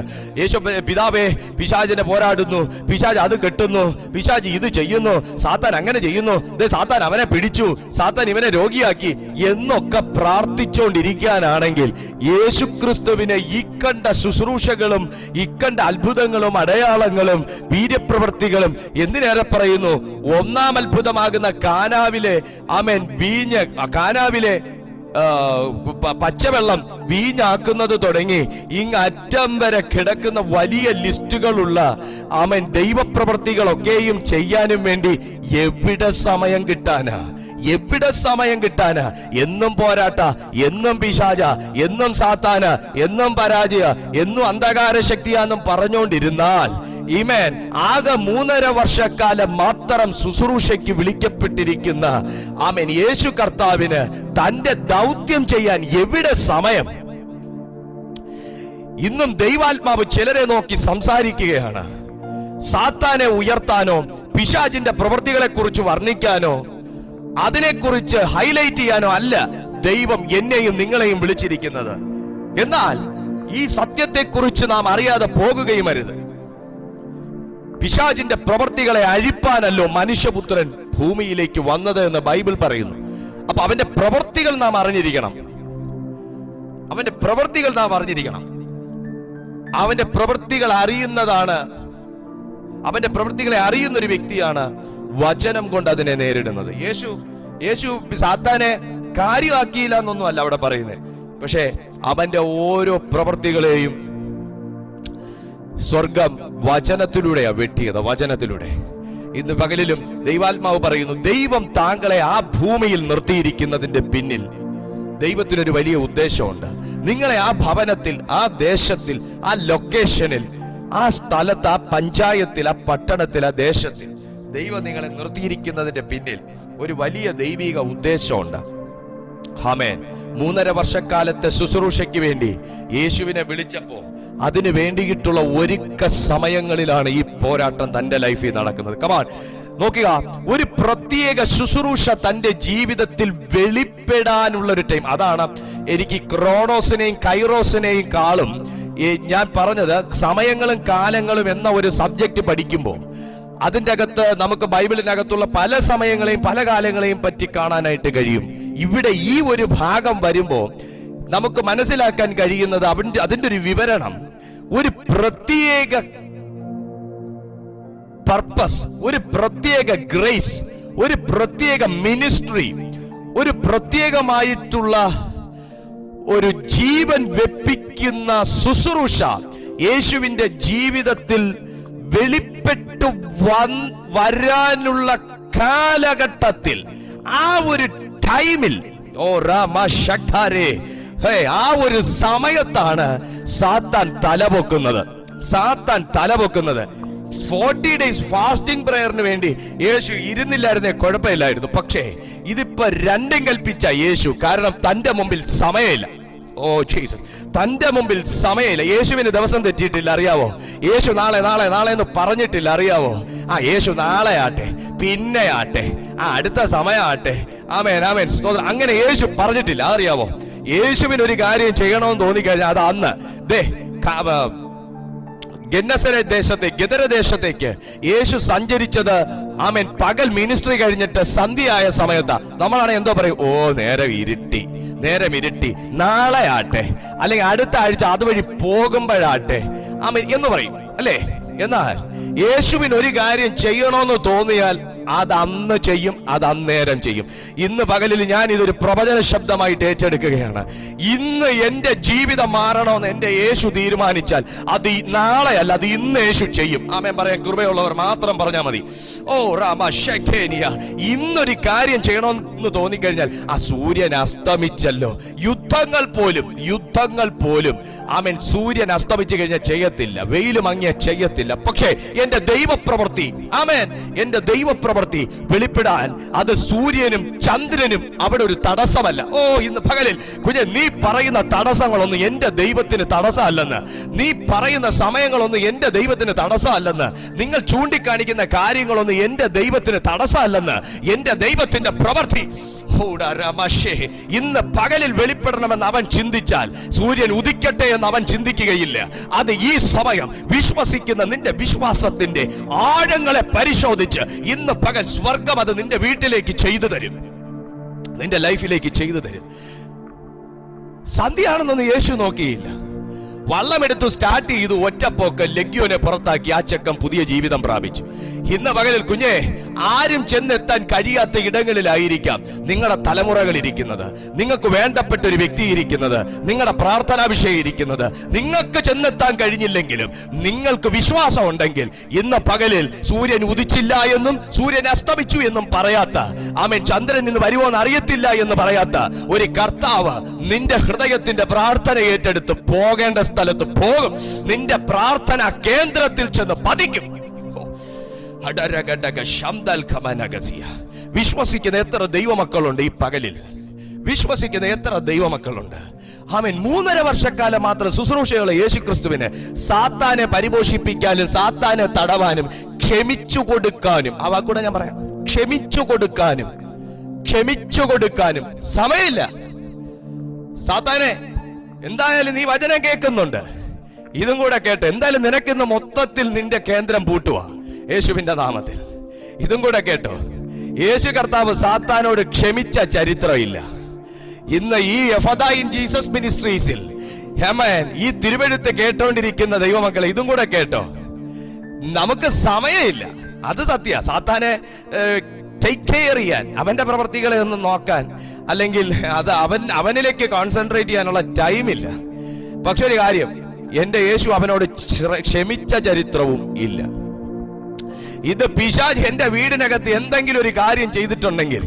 പിതാവേ പിശാചിനെ പോരാടുന്നു, പിശാച് അത് കെട്ടുന്നു, പിശാച് ഇത് ചെയ്യുന്നു, സാത്താൻ അങ്ങനെ ചെയ്യുന്നു, സാത്താൻ അവനെ പിടിച്ചു, സാത്താൻ ഇവനെ രോഗിയാക്കി എന്നൊക്കെ പ്രാർത്ഥിച്ചുകൊണ്ടിരിക്കാനാണെങ്കിൽ യേശു ക്രിസ്തുവിനെ ഈ കണ്ട ശുശ്രൂഷകളും ഇക്കണ്ട അത്ഭുതങ്ങളും അടയാളങ്ങളും വീര്യപ്രവൃത്തികളും എന്തിനേറെ പറയുന്നു, 1-ാം അത്ഭുതമാകുന്ന കാനാവിലെ കാനാവിലെ പച്ചവെള്ളം വീഞ്ഞാക്കുന്നത് തുടങ്ങി ഇങ്ങറ്റം വരെ കിടക്കുന്ന വലിയ ലിസ്റ്റുകളുള്ള ദൈവപ്രവൃത്തികളൊക്കെയും ചെയ്യാനും വേണ്ടി എവിടെ സമയം കിട്ടാനാ? എന്നും പോരാട്ട, എന്നും പിശാച, എന്നും സാത്താന, എന്നും പരാജയ, എന്നും അന്ധകാര ശക്തിയാന്നും പറഞ്ഞുകൊണ്ടിരുന്നാൽ ഈമേൻ ആകെ 3.5 വർഷക്കാലം മാത്രം ശുശ്രൂഷയ്ക്ക് വിളിക്കപ്പെട്ടിരിക്കുന്ന യേശു കർത്താവിന് തന്റെ ദൗത്യം ചെയ്യാൻ എവിടെ സമയം? ഇന്നും ദൈവാത്മാവ് ചിലരെ നോക്കി സംസാരിക്കുകയാണ്. സാത്താനെ ഉയർത്താനോ പിശാചിന്റെ പ്രവൃത്തികളെ കുറിച്ച് വർണ്ണിക്കാനോ അതിനെക്കുറിച്ച് ഹൈലൈറ്റ് ചെയ്യാനോ അല്ല ദൈവം എന്നെയും നിങ്ങളെയും വിളിച്ചിരിക്കുന്നത്. എന്നാൽ ഈ സത്യത്തെക്കുറിച്ച് നാം അറിയാതെ പോകുകയും അരുത്. പിശാചിന്റെ പ്രവൃത്തികളെ അഴിപ്പാനല്ലോ മനുഷ്യപുത്രൻ ഭൂമിയിലേക്ക് വന്നത് എന്ന് ബൈബിൾ പറയുന്നു. അപ്പൊ അവന്റെ പ്രവൃത്തികൾ നാം അറിഞ്ഞിരിക്കണം. അവന്റെ പ്രവൃത്തികൾ അറിയുന്നതാണ്. അവന്റെ പ്രവൃത്തികളെ അറിയുന്ന ഒരു വ്യക്തിയാണ് വചനം കൊണ്ട് അതിനെ നേരിടുന്നത്. യേശു സാത്താനെ കാര്യമാക്കിയില്ല എന്നൊന്നും അല്ല അവിടെ പറയുന്നത്. പക്ഷെ അവന്റെ ഓരോ പ്രവൃത്തികളെയും സ്വർഗം വചനത്തിലൂടെയാ വെട്ടിയത്. വചനത്തിലൂടെ ഇന്ന് പകലിലും ദൈവാത്മാവ് പറയുന്നു, ദൈവം താങ്കളെ ആ ഭൂമിയിൽ നിർത്തിയിരിക്കുന്നതിന്റെ പിന്നിൽ ദൈവത്തിനൊരു വലിയ ഉദ്ദേശമുണ്ട്. നിങ്ങളെ ആ ഭവനത്തിൽ, ആ ദേശത്തിൽ, ആ ലൊക്കേഷനിൽ, ആ സ്ഥലത്ത്, ആ പഞ്ചായത്തിൽ, ആ പട്ടണത്തിൽ, ആ ദേശത്തിൽ ദൈവം നിങ്ങളെ നിർത്തിയിരിക്കുന്നതിന്റെ പിന്നിൽ ഒരു വലിയ ദൈവിക ഉദ്ദേശമുണ്ട്. ആമേൻ. 3.5 വർഷക്കാലത്തെ ശുശ്രൂഷയ്ക്ക് വേണ്ടി യേശുവിനെ വിളിച്ചപ്പോ അതിനു വേണ്ടിയിട്ടുള്ള ഒരുക്ക സമയങ്ങളിലാണ് ഈ പോരാട്ടം തന്റെ ലൈഫിൽ നടക്കുന്നത്. കമാൻ നോക്കുക, ഒരു പ്രത്യേക ശുശ്രൂഷ തന്റെ ജീവിതത്തിൽ വെളിപ്പെടാനുള്ള ഒരു ടൈം. അതാണ് എനിക്ക് ക്രോണോസിനെയും കൈറോസിനെയും കാളും ഞാൻ പറഞ്ഞത്. സമയങ്ങളും കാലങ്ങളും എന്ന ഒരു സബ്ജക്ട് പഠിക്കുമ്പോൾ അതിൻ്റെ അകത്ത് നമുക്ക് ബൈബിളിനകത്തുള്ള പല സമയങ്ങളെയും പല കാലങ്ങളെയും പറ്റി കാണാനായിട്ട് കഴിയും. ഇവിടെ ഈ ഒരു ഭാഗം വരുമ്പോൾ നമുക്ക് മനസ്സിലാക്കാൻ കഴിയുന്നത് അതിൻ്റെ ഒരു വിവരണം, ഒരു പ്രത്യേക പർപ്പസ്, ഒരു പ്രത്യേക ഗ്രേസ്, ഒരു പ്രത്യേക മിനിസ്ട്രി, ഒരു പ്രത്യേകമായിട്ടുള്ള ഒരു ജീവൻ വെപ്പിക്കുന്ന ശുശ്രൂഷ യേശുവിന്റെ ജീവിതത്തിൽ വെളിപ്പെട്ടു വരാനുള്ള കാലഘട്ടത്തിൽ, ആ ഒരു ടൈമിൽ ആ ഒരു സമയത്താണ് സാത്താൻ തലപൊക്കുന്നത്. 40 ഡേയ്സ് ഫാസ്റ്റിംഗ് പ്രയറിന് വേണ്ടി യേശു ഇരുന്നില്ലായിരുന്നേ കുഴപ്പമില്ലായിരുന്നു. പക്ഷേ ഇതിപ്പോ രണ്ടും കൽപ്പിച്ച യേശു, കാരണം തന്റെ മുമ്പിൽ സമയമില്ല. ഓ ജീസസ്, തന്റെ മുമ്പിൽ സമയമില്ല. യേശുവിന് ദിവസം തെറ്റിയിട്ടില്ല, അറിയാവോ? യേശു നാളെ നാളെ നാളെ എന്ന് പറഞ്ഞിട്ടില്ല, അറിയാവോ? യേശു നാളെ ആട്ടെ, പിന്നെ ആട്ടെ, അടുത്ത സമയമാട്ടെ, ആമേൻ ആമേൻ സ്തോത്രം, അങ്ങനെ യേശു പറഞ്ഞിട്ടില്ല, അറിയാവോ? യേശുവിന് ഒരു കാര്യം ചെയ്യണമെന്ന് തോന്നിക്കഴിഞ്ഞാൽ അത് അന്ന് ഗദര ദേശത്തേക്ക് യേശു സഞ്ചരിച്ചത് ആമേൻ പകൽ മിനിസ്ട്രി കഴിഞ്ഞിട്ട് സന്ധ്യയായ സമയത്താ. നമ്മളാണ് എന്തോ പറയും, നേരം ഇരുട്ടി, നാളെ ആട്ടെ, അല്ലെങ്കിൽ അടുത്ത ആഴ്ച അതുവഴി പോകുമ്പോഴാട്ടെ, ആമേൻ എന്ന് പറയും, അല്ലേ? എന്നാൽ യേശുവിന് ഒരു കാര്യം ചെയ്യണമെന്ന് തോന്നിയാൽ അത് അന്ന് ചെയ്യും, അത് അന്നേരം ചെയ്യും. ഇന്ന് പകലിൽ ഞാൻ ഇതൊരു പ്രവചന ശബ്ദമായിട്ട് ഏറ്റെടുക്കുകയാണ്. ഇന്ന് എന്റെ ജീവിതം മാറണമെന്ന് എന്റെ യേശു തീരുമാനിച്ചാൽ അത് നാളെ അല്ല, അത് ഇന്ന് യേശു ചെയ്യും. ആമേൻ പറയാൻ കൃപയുള്ളവർ മാത്രം പറഞ്ഞാൽ മതി. ഇന്നൊരു കാര്യം ചെയ്യണമെന്ന് തോന്നിക്കഴിഞ്ഞാൽ സൂര്യൻ അസ്തമിച്ചല്ലോ. യുദ്ധങ്ങൾ പോലും ആമേൻ സൂര്യൻ അസ്തമിച്ചു കഴിഞ്ഞാൽ ചെയ്യത്തില്ല, വെയിൽ മങ്ങിയ ചെയ്യത്തില്ല. പക്ഷേ എന്റെ ദൈവപ്രവൃത്തി, ആമേൻ, എന്റെ ദൈവപ്രവൃത്തി വെളിപ്പെടാൻ അത് സൂര്യനും ചന്ദ്രനും അവിടെ ഒരു തടസ്സമല്ല. ഇന്ന് പകലിൽ കുഞ്ഞെ, നീ പറയുന്ന തടസ്സങ്ങളൊന്നും എന്റെ ദൈവത്തിന് തടസ്സമല്ലെന്ന്, നീ പറയുന്ന സമയങ്ങളൊന്നും എന്റെ ദൈവത്തിന് തടസ്സമല്ലെന്ന്, നിങ്ങൾ ചൂണ്ടിക്കാണിക്കുന്ന കാര്യങ്ങളൊന്നും എന്റെ ദൈവത്തിന് തടസ്സമല്ലെന്ന്, എന്റെ ദൈവത്തിന്റെ പ്രവൃത്തി ഇന്ന് പകലിൽ വെളിപ്പെടണമെന്ന് അവൻ ചിന്തിച്ചാൽ സൂര്യൻ ഉദിക്കട്ടെ എന്ന് അവൻ ചിന്തിക്കുകയില്ല. അത് ഈ സമയം വിശ്വസിക്കുന്ന നിന്റെ വിശ്വാസത്തിന്റെ ആഴങ്ങളെ പരിശോധിച്ച് ഇന്ന് പകൽ സ്വർഗം അത് നിന്റെ വീട്ടിലേക്ക് ചെയ്തു തരും, നിന്റെ ലൈഫിലേക്ക് ചെയ്തു തരും. സന്ധ്യയാണെന്നൊന്നും യേശു നോക്കിയില്ല. വള്ളമെടുത്തു സ്റ്റാർട്ട് ചെയ്തു, ഒറ്റപ്പോക്ക് ലഗ്യോനെ പുറത്താക്കി. ആ ചെക്കൻ പുതിയ ജീവിതം പ്രാപിച്ചു. ഇന്ന് പകലിൽ കുഞ്ഞെ, ആരും ചെന്നെത്താൻ കഴിയാത്ത ഇടങ്ങളിലായിരിക്കാം നിങ്ങളുടെ തലമുറകൾ ഇരിക്കുന്നത്, നിങ്ങൾക്ക് വേണ്ടപ്പെട്ട ഒരു വ്യക്തി ഇരിക്കുന്നത്, നിങ്ങളുടെ പ്രാർത്ഥനാ വിഷയം ഇരിക്കുന്നത്. നിങ്ങൾക്ക് ചെന്നെത്താൻ കഴിഞ്ഞില്ലെങ്കിലും നിങ്ങൾക്ക് വിശ്വാസം ഉണ്ടെങ്കിൽ ഇന്ന് പകലിൽ സൂര്യൻ ഉദിച്ചില്ല എന്നും സൂര്യൻ അസ്തമിച്ചു എന്നും പറയാത്ത, ആമേൻ, ചന്ദ്രൻ ഇന്ന് വരുമോന്ന് അറിയത്തില്ല എന്ന് പറയാത്ത ഒരു കർത്താവ് നിന്റെ ഹൃദയത്തിന്റെ പ്രാർത്ഥന ഏറ്റെടുത്ത് പോകേണ്ട സ്ഥലത്ത് പോകും. നിന്റെ പ്രാർത്ഥന കേന്ദ്രത്തിൽ ചെന്ന് പതിക്കും. വിശ്വസിക്കുന്ന എത്ര ദൈവമക്കളുണ്ട് ഈ പകലിൽ? വിശ്വസിക്കുന്ന എത്ര ദൈവമക്കളുണ്ട്? ആമേൻ. 3.5 വർഷക്കാലം മാത്രം ശുശ്രൂഷയുള്ള യേശുക്രിസ്തുവിന് സാത്താനെ പരിപോഷിപ്പിക്കാനും സാത്താനെ തടവാനും ക്ഷമിച്ചു കൊടുക്കാനും, ആ വാക്കൂടെ ഞാൻ പറയാം, ക്ഷമിച്ചു കൊടുക്കാനും സമയമില്ല. സാത്താനെ, എന്തായാലും നീ വചനം കേൾക്കുന്നുണ്ട്, ഇതും കൂടെ കേട്ട് എന്തായാലും നിനക്കിന്ന് മൊത്തത്തിൽ നിന്റെ കേന്ദ്രം പൂട്ടുവാ യേശുവിന്റെ നാമത്തിൽ. ഇതും കൂടെ കേട്ടോ, യേശു കർത്താവ് സാത്താനോട് ക്ഷമിച്ച ചരിത്രമില്ല. ഇന്ന് ഈ എഫദ ഇൻ ജീസസ് മിനിസ്ട്രീസിൽ ഈ തിരുവെഴുത്ത് കേട്ടോണ്ടിരിക്കുന്ന ദൈവമക്കളെ, ഇതും കൂടെ കേട്ടോ, നമുക്ക് സമയമില്ല. അത് സത്യ. സാത്താനെ ടേക്ക് കെയർ ചെയ്യാൻ, അവന്റെ പ്രവർത്തികളെ ഒന്ന് നോക്കാൻ, അല്ലെങ്കിൽ അത് അവനിലേക്ക് കോൺസെൻട്രേറ്റ് ചെയ്യാനുള്ള ടൈമില്ല. പക്ഷെ ഒരു കാര്യം, എന്റെ യേശു അവനോട് ക്ഷമിച്ച ചരിത്രവും ഇല്ല. ഇത് പിശാച് എന്റെ വീടിനകത്ത് എന്തെങ്കിലും ഒരു കാര്യം ചെയ്തിട്ടുണ്ടെങ്കിൽ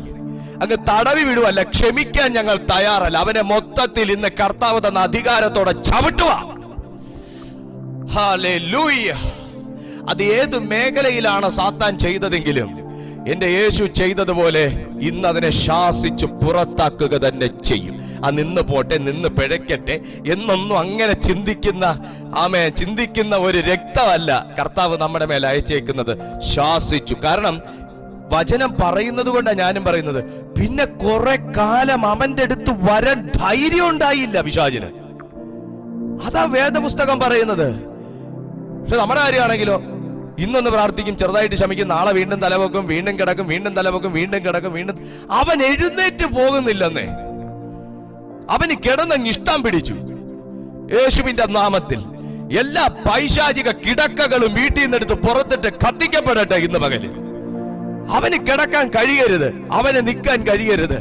അങ്ങ് തടവി വിടുവല്ല, ക്ഷമിക്കാൻ ഞങ്ങൾ തയ്യാറല്ല. അവനെ മൊത്തത്തിൽ ഇന്ന് കർത്താവ് തന്ന അധികാരത്തോടെ ചവിട്ടുക. ഹല്ലേലൂയ. അത് ഏത് മേഖലയിലാണ് സാത്താൻ ചെയ്തതെങ്കിലും എന്റെ യേശു ചെയ്തതുപോലെ ഇന്ന് അതിനെ ശാസിച്ച് പുറത്താക്കുക തന്നെ ചെയ്യും. നിന്ന് പോട്ടെ, നിന്ന് പിഴയ്ക്കട്ടെ എന്നൊന്നും അങ്ങനെ ചിന്തിക്കുന്ന ഒരു രക്തമല്ല കർത്താവ് നമ്മുടെ മേൽ അയച്ചേക്കുന്നത്. ശാസിച്ചു. കാരണം വചനം പറയുന്നത് കൊണ്ടാണ് ഞാനും പറയുന്നത്. പിന്നെ കുറെ കാലം അവന്റെ അടുത്ത് വരാൻ ധൈര്യം ഉണ്ടായില്ല പിശാചിന്. അതാ വേദപുസ്തകം പറയുന്നത്. പക്ഷെ നമ്മുടെ കാര്യമാണെങ്കിലോ, ഇന്നൊന്ന് പ്രാർത്ഥിക്കും, ചെറുതായിട്ട് ശമിക്കും, നാളെ വീണ്ടും തലവെക്കും, വീണ്ടും കിടക്കും, വീണ്ടും തലവെക്കും, വീണ്ടും കിടക്കും, വീണ്ടും. അവൻ എഴുന്നേറ്റ് പോകുന്നില്ലെന്നേ, അവന് കിടന്നങ്ങ് ഇഷ്ടം പിടിച്ചു. യേശുവിന്റെ നാമത്തിൽ എല്ലാ പൈശാചിക കിടക്കകളും വീട്ടിൽ നിന്നെടുത്ത് പുറത്തിട്ട് കത്തിക്കപ്പെടട്ടെ ഇന്ന് പകല്. അവന് കിടക്കാൻ കഴിയരുത്, അവന് നിൽക്കാൻ കഴിയരുത്.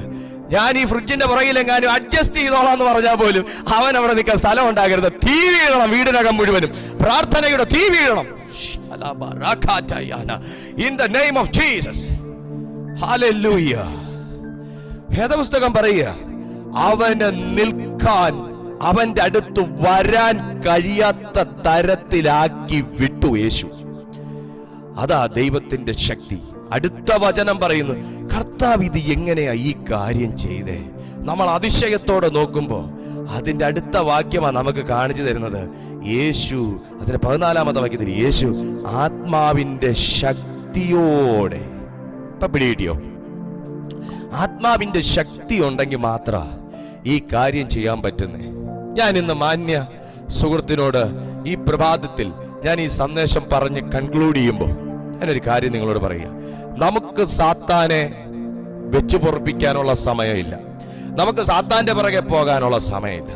ഞാൻ ഈ ഫ്രിഡ്ജിന്റെ പുറകിലെങ്ങാനും അഡ്ജസ്റ്റ് ചെയ്തോളാന്ന് പറഞ്ഞാൽ പോലും അവൻ അവിടെ നിൽക്കാൻ സ്ഥലം ഉണ്ടാകരുത്. തീ വീഴണം വീടിനകം മുഴുവനും, പ്രാർത്ഥനയുടെ തീ വീഴണം. In the name of Jesus. Hallelujah. വേദപുസ്തകം പറയുക, അവന് നിൽക്കാൻ, അവന്റെ അടുത്ത് വരാൻ കഴിയാത്ത തരത്തിലാക്കി വിട്ടു യേശു. അതാ ദൈവത്തിന്റെ ശക്തി. അടുത്ത വചനം പറയുന്നു, കർത്താവ് ഇത് എങ്ങനെയാ ഈ കാര്യം ചെയ്തേ? നമ്മൾ അതിശയത്തോടെ നോക്കുമ്പോൾ അതിന്റെ അടുത്ത വാക്യമാണ് നമുക്ക് കാണിച്ചു തരുന്നത്. യേശു, അതിന്റെ 14-ാമത്തെ വാക്യത്തിൽ, യേശു ആത്മാവിന്റെ ശക്തിയോടെ. ഇപ്പൊ പിടികിട്ടിയോ? ആത്മാവിന്റെ ശക്തി ഉണ്ടെങ്കിൽ മാത്ര ഈ കാര്യം ചെയ്യാൻ പറ്റുന്നേ. ഞാൻ ഇന്ന് മാന്യ സുഹൃത്തിനോട് ഈ പ്രഭാതത്തിൽ ഞാൻ ഈ സന്ദേശം പറഞ്ഞ് കൺക്ലൂഡ് ചെയ്യുമ്പോൾ ഞാനൊരു കാര്യം നിങ്ങളോട് പറയുക. നമുക്ക് സാത്താനെ വെച്ചു പൊറപ്പിക്കാനുള്ള സമയമില്ല. നമുക്ക് സാത്താന്റെ പുറകെ പോകാനുള്ള സമയമില്ല.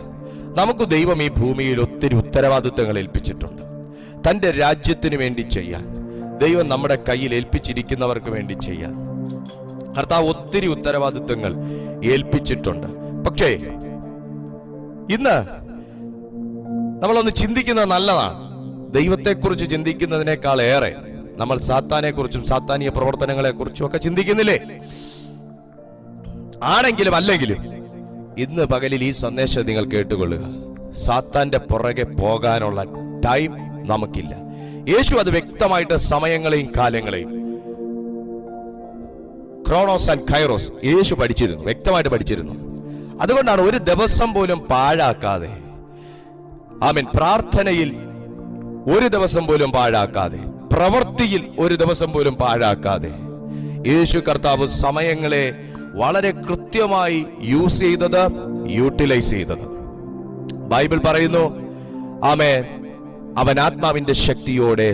നമുക്ക് ദൈവം ഈ ഭൂമിയിൽ ഒത്തിരി ഉത്തരവാദിത്വങ്ങൾ ഏൽപ്പിച്ചിട്ടുണ്ട്. തൻ്റെ രാജ്യത്തിന് വേണ്ടി ചെയ്യാൻ ദൈവം നമ്മുടെ കയ്യിൽ ഏൽപ്പിച്ചിരിക്കുന്നവർക്ക് വേണ്ടി ചെയ്യാൻ കർത്താവ് ഒത്തിരി ഉത്തരവാദിത്വങ്ങൾ ഏൽപ്പിച്ചിട്ടുണ്ട്. പക്ഷേ ഇന്ന് നമ്മളൊന്ന് ചിന്തിക്കുന്നത് നല്ലതാണ്. ദൈവത്തെക്കുറിച്ച് ചിന്തിക്കുന്നതിനേക്കാൾ ഏറെ നമ്മൾ സാത്താനെ കുറിച്ചും സാത്താനീയ പ്രവർത്തനങ്ങളെ കുറിച്ചും ഒക്കെ ചിന്തിക്കുന്നില്ലേ? ആണെങ്കിലും അല്ലെങ്കിലും ഇന്ന് പകലിൽ ഈ സന്ദേശം നിങ്ങൾ കേട്ടുകൊള്ളുക. സാത്താന്റെ പുറകെ പോകാനുള്ള ടൈം നമുക്കില്ല. യേശു അത് വ്യക്തമായിട്ട് സമയങ്ങളെയും കാലങ്ങളെയും, ക്രോണോസ് ആൻഡ് കൈറോസ്, യേശു പഠിച്ചിരുന്നു, വ്യക്തമായിട്ട് പഠിച്ചിരുന്നു. അതുകൊണ്ടാണ് ഒരു ദിവസം പോലും പാഴാക്കാതെ, ആമേൻ, പ്രാർത്ഥനയിൽ ഒരു ദിവസം പോലും പാഴാക്കാതെ, പ്രവൃത്തിയിൽ ഒരു ദിവസം പോലും പാഴാക്കാതെ യേശു കർത്താവ് സമയങ്ങളെ വളരെ കൃത്യമായി യൂസ് ചെയ്തത്, യൂട്ടിലൈസ് ചെയ്തത്. ബൈബിൾ പറയുന്നു, ആമേൻ, അവൻ ആത്മാവിന്റെ ശക്തിയോടെ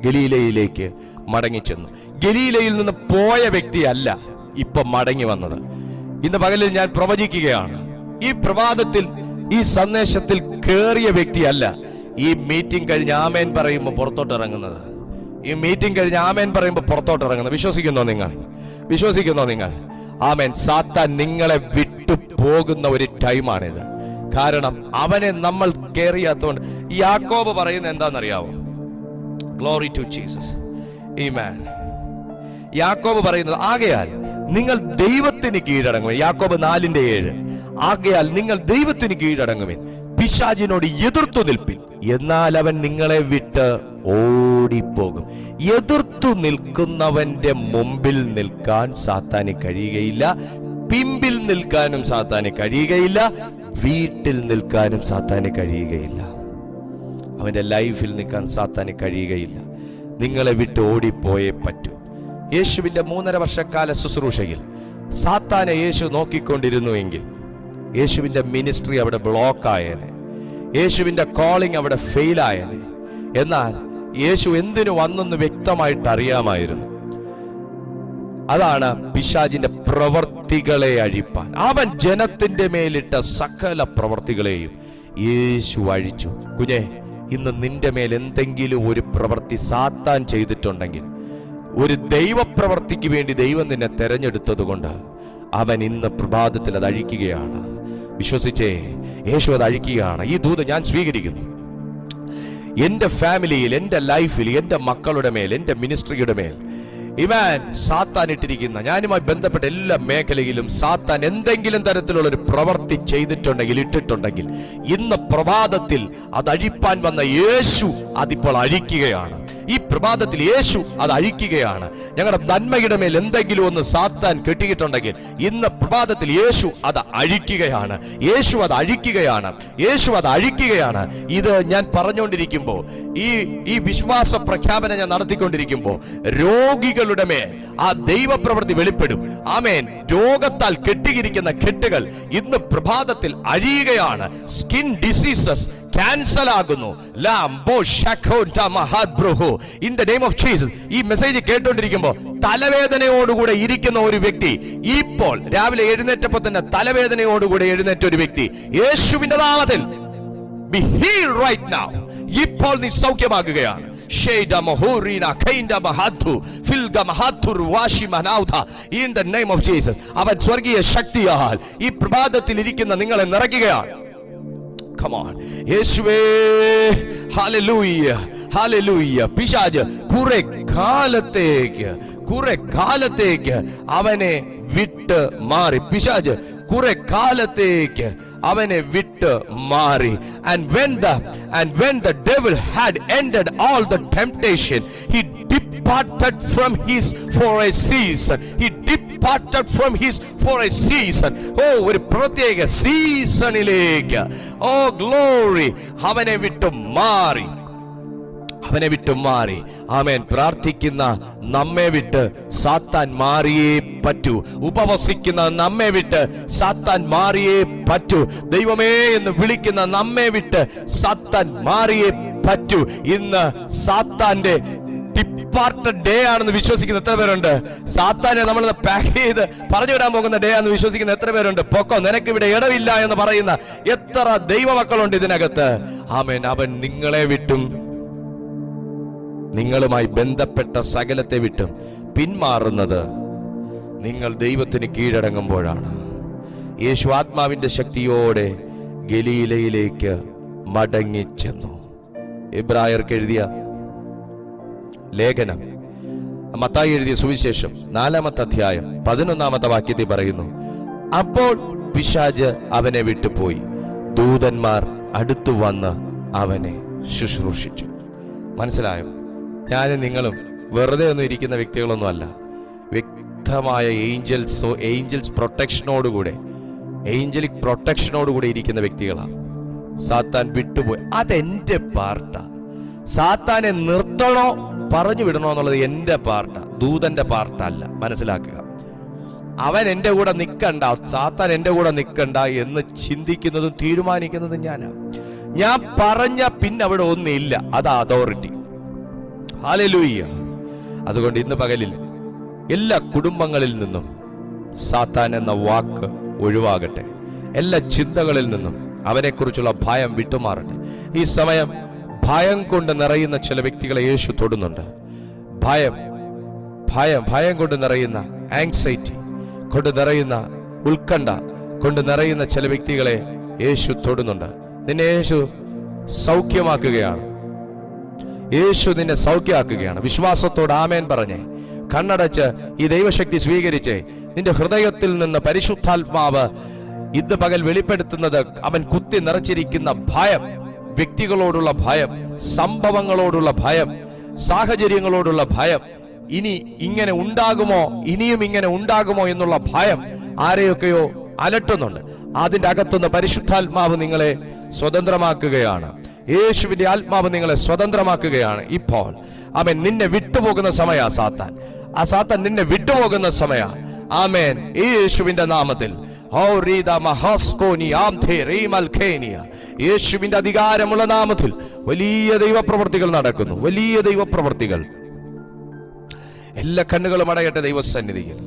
ഗലീലയിലേക്ക് മടങ്ങിച്ചെന്നു. ഗലീലയിൽ നിന്ന് പോയ വ്യക്തിയല്ല ഇപ്പൊ മടങ്ങി വന്നത്. ഇന്ന് പകലിൽ ഞാൻ പ്രവചിക്കുകയാണ്, ഈ പ്രഭാതത്തിൽ ഈ സന്ദേശത്തിൽ കേറിയ വ്യക്തിയല്ല ഈ മീറ്റിംഗ് കഴിഞ്ഞ് ആമേൻ പറയുമ്പോൾ പുറത്തോട്ട് ഇറങ്ങുന്നത്. ഈ മീറ്റിംഗ് കഴിഞ്ഞ് ആമേൻ പറയുമ്പോൾ പുറത്തോട്ട് ഇറങ്ങുന്നത്. വിശ്വസിക്കുന്നോ നിങ്ങൾ? വിശ്വസിക്കുന്നോ നിങ്ങൾ? ആമേൻ. സാത്താൻ നിങ്ങളെ വിട്ടു പോകുന്ന ഒരു ടൈമാണിത്. കാരണം അവനെ നമ്മൾ കേറിയാത്തോണ്ട്. യാക്കോബ് പറയുന്നത് എന്താണെന്നറിയാവോ? ഗ്ലോറി ടു ജീസസ്, ആമേൻ. യാക്കോബ് പറയുന്നത്, ആകയാൽ നിങ്ങൾ ദൈവത്തിന് കീഴടങ്ങുവിൻ. യാക്കോബ് 4:7. ആകയാൽ നിങ്ങൾ ദൈവത്തിന് കീഴടങ്ങുവിൻ, പിശാചിനോട് എതിർത്തു നിൽപ്പിൻ, എന്നാൽ അവൻ നിങ്ങളെ വിട്ട് ഓടിപ്പോകും. എതിർത്തു നിൽക്കുന്നവന്റെ മുമ്പിൽ നിൽക്കാൻ സാത്താന് കഴിയുകയില്ല, പിമ്പിൽ നിൽക്കാനും സാത്താന് കഴിയുകയില്ല, വീട്ടിൽ നിൽക്കാനും സാത്താന് കഴിയുകയില്ല, അവന്റെ ലൈഫിൽ നിൽക്കാൻ സാത്താന് കഴിയുകയില്ല. നിങ്ങളെ വിട്ട് ഓടിപ്പോയേ പറ്റൂ. യേശുവിന്റെ 3.5 വർഷക്കാല ശുശ്രൂഷയിൽ സാത്താനെ യേശു നോക്കിക്കൊണ്ടിരുന്നുവെങ്കിൽ യേശുവിന്റെ മിനിസ്ട്രി അവിടെ ബ്ലോക്ക് ആയേനെ, യേശുവിന്റെ കോളിംഗ് അവിടെ ഫെയിൽ ആയേനെ. എന്നാൽ യേശു എന്തിനു വന്നെന്ന് വ്യക്തമായിട്ട് അറിയാമായിരുന്നു. അതാണ് പിശാചിന്റെ പ്രവർത്തികളെ അഴിപ്പാൻ. അവൻ ജനത്തിന്റെ മേലിട്ട സകല പ്രവർത്തികളെയും യേശു അഴിച്ചു. കുഞ്ഞെ, ഇന്ന് നിന്റെ മേൽ എന്തെങ്കിലും ഒരു പ്രവൃത്തി സാത്താൻ ചെയ്തിട്ടുണ്ടെങ്കിൽ, ഒരു ദൈവപ്രവർത്തിക്ക് വേണ്ടി ദൈവം നിന്നെ തെരഞ്ഞെടുത്തത് കൊണ്ട് അവൻ ഇന്ന് പ്രഭാതത്തിൽ അത് അഴിക്കുകയാണ്. വിശ്വസിച്ചേ, യേശു അത് അഴിക്കുകയാണ്. ഈ ദൂത് ഞാൻ സ്വീകരിക്കുന്നു. എന്റെ ഫാമിലിയിൽ, എന്റെ ലൈഫിൽ, എന്റെ മക്കളുടെ മേൽ, എന്റെ മിനിസ്ട്രിയുടെ മേൽ ഇമാൻ സാത്താൻ ഇട്ടിരിക്കുന്ന, ഞാനുമായി ബന്ധപ്പെട്ട എല്ലാ മേഖലയിലും സാത്താൻ എന്തെങ്കിലും തരത്തിലുള്ള ഒരു പ്രവൃത്തി ചെയ്തിട്ടുണ്ടെങ്കിൽ, ഇട്ടിട്ടുണ്ടെങ്കിൽ, ഇന്ന് പ്രഭാതത്തിൽ അത് അഴിപ്പാൻ വന്ന യേശു അതിപ്പോൾ അഴിക്കുകയാണ്. ഈ പ്രഭാതത്തിൽ യേശു അത് അഴിക്കുകയാണ്. ഞങ്ങളുടെ നന്മയുടെ മേൽ എന്തെങ്കിലും ഒന്ന് സാത്താൻ കെട്ടിയിട്ടുണ്ടെങ്കിൽ ഇന്ന് പ്രഭാതത്തിൽ യേശു അത് അഴിക്കുകയാണ്. യേശു അത് അഴിക്കുകയാണ്. യേശു അത് അഴിക്കുകയാണ്. ഇത് ഞാൻ പറഞ്ഞുകൊണ്ടിരിക്കുമ്പോൾ, ഈ വിശ്വാസ പ്രഖ്യാപനം ഞാൻ നടത്തിക്കൊണ്ടിരിക്കുമ്പോൾ രോഗികളുടെ മേൽ ആ ദൈവപ്രവൃത്തി വെളിപ്പെടും. ആമേൻ. രോഗത്താൽ കെട്ടിയിരിക്കുന്ന കെട്ടുകൾ ഇന്ന് പ്രഭാതത്തിൽ അഴിയുകയാണ്. സ്കിൻ ഡിസീസസ് ക്യാൻസൽ ആകുന്നു. In the name of Jesus. ഈ മെസ്സേജ് കേട്ടോണ്ടിരിക്കുമ്പോൾ തലവേദനയോടുകൂടെ ഇരിക്കുന്ന ഒരു വ്യക്തി, ഇപ്പോൾ രാവിലെ എഴുന്നേറ്റപ്പോൾ തന്നെ തലവേദനയോടുകൂടെ എഴുന്നേറ്റ ഒരു വ്യക്തി, യേശുവിന്റെ നാമത്തിൽ be healed right now. ഇപ്പോൾ നീ സൗഖ്യമാകുകയാണ്. In the name of Jesus. അവൻ സ്വർഗീയ ശക്തിയാൽ ഈ പ്രഭാതത്തിൽ ഇരിക്കുന്ന നിങ്ങളെ നിറയ്ക്കുകയാണ്. Come on. യേശുവേ, ഹല്ലേലൂയ, ഹല്ലേലൂയ. പിശാച് കുറെ കാലത്തേക്ക് അവനെ വിട്ട് മാറി. പിശാച് കുറെ കാലത്തേക്ക് അവനെ വിട്ട് മാറി. And when the devil had ended all the temptation, he departed from his for a season. He departed from his for a season. ഒരു പ്രത്യേക സീസണിലേക്ക്, ഗ്ലോറി, അവനെ വിട്ട് മാറി. ആമേൻ. പ്രാർത്ഥിക്കുന്ന നമ്മെ വിട്ട് സാത്താൻ മാറിയേ പറ്റൂ. ഉപവസിക്കുന്ന നമ്മെ വിട്ട് സാത്താൻ മാറിയേ പറ്റൂ. ദൈവമേ എന്ന് വിളിക്കുന്ന നമ്മെ വിട്ട് സാത്താൻ മാറിയേ പറ്റൂ. ഇന്ന് സാത്താന്റെ ഡിപ്പാർട്ടഡ് ഡേ ആണെന്ന് വിശ്വസിക്കുന്ന എത്ര പേരുണ്ട്? സാത്താനെ നമ്മൾ പാക്ക് ചെയ്ത് പറഞ്ഞു വിടാൻ പോകുന്ന ഡേ ആണെന്ന് വിശ്വസിക്കുന്ന എത്ര പേരുണ്ട്? പൊക്കോ, നിനക്ക് ഇവിടെ ഇടവില്ല എന്ന് പറയുന്ന എത്ര ദൈവമക്കളുണ്ട് ഇതിനകത്ത്? ആമേൻ. അവൻ നിങ്ങളെ വിട്ടും നിങ്ങളുമായി ബന്ധപ്പെട്ട സകലത്തെ വിട്ടും പിന്മാറുന്നത് നിങ്ങൾ ദൈവത്തിന് കീഴടങ്ങുമ്പോഴാണ്. യേശു ആത്മാവിന്റെ ശക്തിയോടെ ഗലീലയിലേക്ക് മടങ്ങിച്ചെന്നു. എബ്രായർക്ക് എഴുതിയ ലേഖനം, മത്തായി എഴുതിയ സുവിശേഷം 4-ാമത്തെ അധ്യായം 11-ാമത്തെ വാക്യത്തിൽ പറയുന്നു, അപ്പോൾ പിശാച് അവനെ വിട്ടുപോയി, ദൂതന്മാർ അടുത്തു വന്ന് അവനെ ശുശ്രൂഷിച്ചു. മനസ്സിലായോ? ഞാനും നിങ്ങളും വെറുതെ ഒന്നും ഇരിക്കുന്ന വ്യക്തികളൊന്നും അല്ല. വ്യക്തമായ ഏഞ്ചൽസ് പ്രൊട്ടക്ഷനോടുകൂടെ, ഏഞ്ചലിക് പ്രൊട്ടക്ഷനോടുകൂടെ ഇരിക്കുന്ന വ്യക്തികളാണ്. സാത്താൻ വിട്ടുപോയി, അതെന്റെ പാർട്ടാ. സാത്താനെ നിർത്തണോ പറഞ്ഞു വിടണോ എന്നുള്ളത് എന്റെ പാർട്ടാ, ദൂതന്റെ പാർട്ടല്ല. മനസ്സിലാക്കുക. അവൻ എന്റെ കൂടെ നിൽക്കണ്ട, സാത്താൻ എന്റെ കൂടെ നിൽക്കണ്ട എന്ന് ചിന്തിക്കുന്നതും തീരുമാനിക്കുന്നതും ഞാനാ. ഞാൻ പറഞ്ഞ പിന്നെ അവിടെ ഒന്നില്ല, അതാ അതോറിറ്റി. ഹല്ലേലൂയ. അതുകൊണ്ട് ഇന്ന് പകലിൽ എല്ലാ കുടുംബങ്ങളിൽ നിന്നും സാത്താൻ എന്ന വാക്ക് ഒഴിവാകട്ടെ. എല്ലാ ചിന്തകളിൽ നിന്നും അവനെക്കുറിച്ചുള്ള ഭയം വിട്ടുമാറട്ടെ. ഈ സമയം ഭയം കൊണ്ട് നിറയുന്ന ചില വ്യക്തികളെ യേശു തൊടുന്നുണ്ട്. ഭയം കൊണ്ട് നിറയുന്ന, ആങ്സൈറ്റി കൊണ്ട് നിറയുന്ന, ഉത്കണ്ഠ കൊണ്ട് നിറയുന്ന ചില വ്യക്തികളെ യേശു തൊടുന്നുണ്ട്. നിന്നെ യേശു സൗഖ്യമാക്കുകയാണ്. യേശു നിന്നെ സൗഖ്യമാക്കുകയാണ്. വിശ്വാസത്തോട് ആമേൻ പറഞ്ഞേ, കണ്ണടച്ച് ഈ ദൈവശക്തി സ്വീകരിച്ചേ. നിന്റെ ഹൃദയത്തിൽ നിന്ന് പരിശുദ്ധാത്മാവ് ഇന്ന് പകൽ വെളിപ്പെടുത്തുന്നത് അവൻ കുത്തി നിറച്ചിരിക്കുന്ന ഭയം, വ്യക്തികളോടുള്ള ഭയം, സംഭവങ്ങളോടുള്ള ഭയം, സാഹചര്യങ്ങളോടുള്ള ഭയം, ഇനി ഇങ്ങനെ ഉണ്ടാകുമോ, ഇനിയും ഇങ്ങനെ ഉണ്ടാകുമോ എന്നുള്ള ഭയം ആരെയൊക്കെയോ അലട്ടുന്നുണ്ട്. അതിന്റെ അകത്തുനിന്ന് പരിശുദ്ധാത്മാവ് നിങ്ങളെ സ്വതന്ത്രമാക്കുകയാണ്. യേശുവിന്റെ ആത്മാവ് നിങ്ങളെ സ്വതന്ത്രമാക്കുകയാണ് ഇപ്പോൾ. ആമേൻ. നിന്നെ വിട്ടുപോകുന്ന സമയ സാത്താൻ, ആ സാത്താൻ നിന്നെ വിട്ടുപോകുന്ന സമയ. ആമേൻ. യേശുവിന്റെ നാമത്തിൽ യേശുവിന്റെ അധികാരമുള്ള നാമത്തിൽ വലിയ ദൈവപ്രവൃത്തികൾ നടക്കുന്നു. വലിയ ദൈവപ്രവൃത്തികൾ. എല്ലാ കണ്ണുകളും അടയട്ടെ ദൈവസന്നിധിയിൽ.